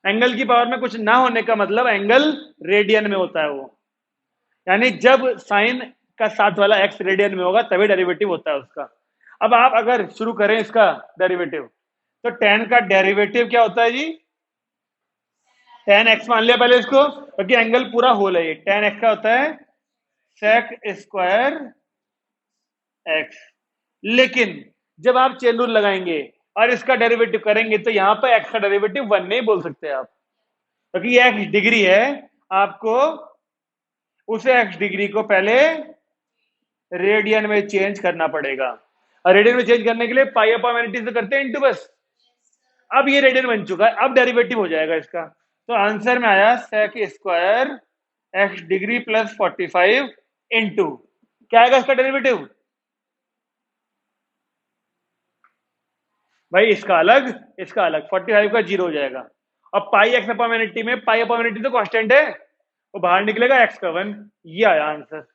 एंगल की पावर में कुछ ना होने का मतलब एंगल रेडियन में होता है वो, यानी जब साइन का साथ वाला x रेडियन में होगा तभी डेरिवेटिव होता है उसका। अब आप अगर शुरू करें इसका डेरिवेटिव, तो tan का डेरिवेटिव क्या होता है जी? tan x मान लिया पहले इसको, क्योंकि एंगल पूरा होल है ये। tan x का होता है sec² x, लेकिन जब आप चेन रूल लगाएंगे और इसका डेरिवेटिव करेंगे तो यहां पर x का डेरिवेटिव 1 नहीं बोल सकते आप, क्योंकि ये x डिग्री है, आपको उसे x डिग्री को पहले रेडियन में चेंज करना पड़ेगा, और रेडियन में चेंज करने के लिए π/n से करते हैं इंटू बस। अब ये रेडियन बन चुका है, अब डेरिवेटिव हो जाएगा इसका। तो आंसर में आया sec² x डिग्री + 45 इंटू क्या आएगा इसका डेरिवेटिव? भाई इसका अलग, इसका अलग, 45 का 0 हो जाएगा। अब πx/n में π/n तो कांस्टेंट है, वो बाहर निकलेगा x का 1, ये आया आंसर।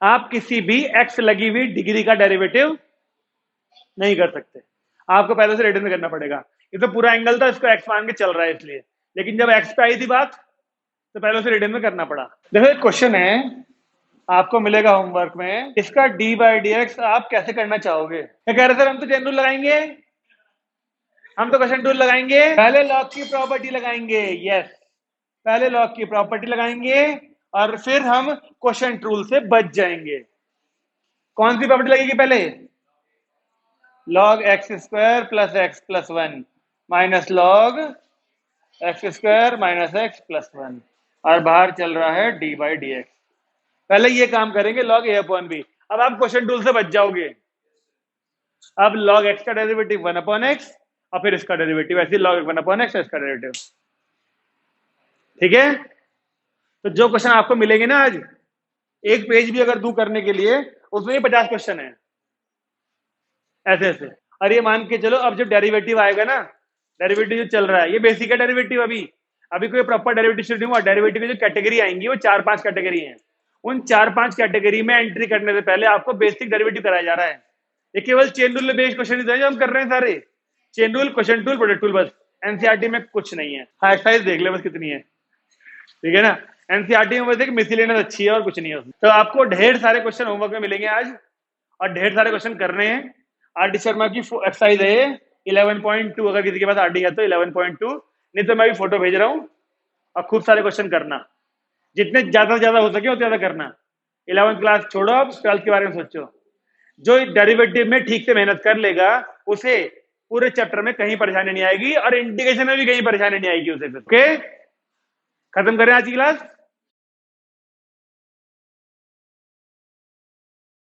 आप किसी भी x लगी हुई डिग्री का डेरिवेटिव नहीं कर सकते, आपको पहले से रेडियन में करना पड़ेगा। ये तो पूरा एंगल था, इसको x मान के चल रहा है इसलिए, लेकिन जब x पे आई थी बात तो पहले से रेडियन में करना पड़ा। देखो एक क्वेश्चन है आपको मिलेगा होमवर्क में, इसका d/dx आप कैसे करना चाहोगे? क्या कह रहे सर हम तो चेन रूल लगाएंगे, हम तो क्वेश्चन टूल लगाएंगे, पहले लॉग की प्रॉपर्टी लगाएंगे। यस, पहले लॉग की प्रॉपर्टी लगाएंगे और फिर हम क्वेश्चन टूल से बच जाएंगे। कौन सी प्रॉपर्टी लगेगी पहले? log x² + x + 1 minus log x² - x + 1, और बाहर चल रहा है d/dx। पहले ये काम करेंगे log a/b। अब आप क्वेश्चन टूल से बच जाओगे। अब log x का डेरिवेटिव 1/x और फिर इसका डेरिवेटिव, ऐसे log 1/x इसका डेरिवेटिव। ठीक है, तो जो क्वेश्चन आपको मिलेंगे ना आज, एक पेज भी अगर दूं करने के लिए, उसमें 50 क्वेश्चन है ऐसे ऐसे। और ये मान के चलो अब जब डेरिवेटिव आएगा ना, डेरिवेटिव जो चल रहा है ये बेसिक है डेरिवेटिव, अभी कोई प्रॉपर डेरिवेटिव शुरू नहीं हुआ। डेरिवेटिव की जो कैटेगरी आएंगी वो 4-5 कैटेगरी हैं। उन 4-5 कैटेगरी में एंट्री करने से पहले आपको बेसिक डेरिवेटिव कराया जा रहा है। ये केवल चेन रूल बेस्ड क्वेश्चन जो हम कर रहे हैं सारे, chain rule, question tool, product tool, बस। एनसीईआरटी में कुछ नहीं है। हाँ एक्सरसाइज देख ले बस कितनी है, ठीक है ना। एनसीईआरटी में बोलते मिसलेनियस अच्छी है और कुछ नहीं है उसमें। तो आपको ढेर सारे क्वेश्चन होमवर्क में मिलेंगे आज और ढेर सारे क्वेश्चन करने हैं। आरडी शर्मा की एक्सरसाइज है 11.2, अगर किसी के पास आरडी है तो 11.2, नहीं तो मैं भी फोटो भेज रहा हूँ। और खूब सारे क्वेश्चन करना, जितने ज्यादा से ज्यादा हो सके उतना ज्यादा करना। 11th क्लास छोड़ो, अब 12th के बारे में सोचो। जो डेरिवेटिव में ठीक से मेहनत कर लेगा उसे पूरे चैप्टर में कहीं परेशानी नहीं आएगी और इंटीग्रेशन में भी कहीं परेशानी नहीं आएगी उसे। ओके, खत्म करें आज की क्लास।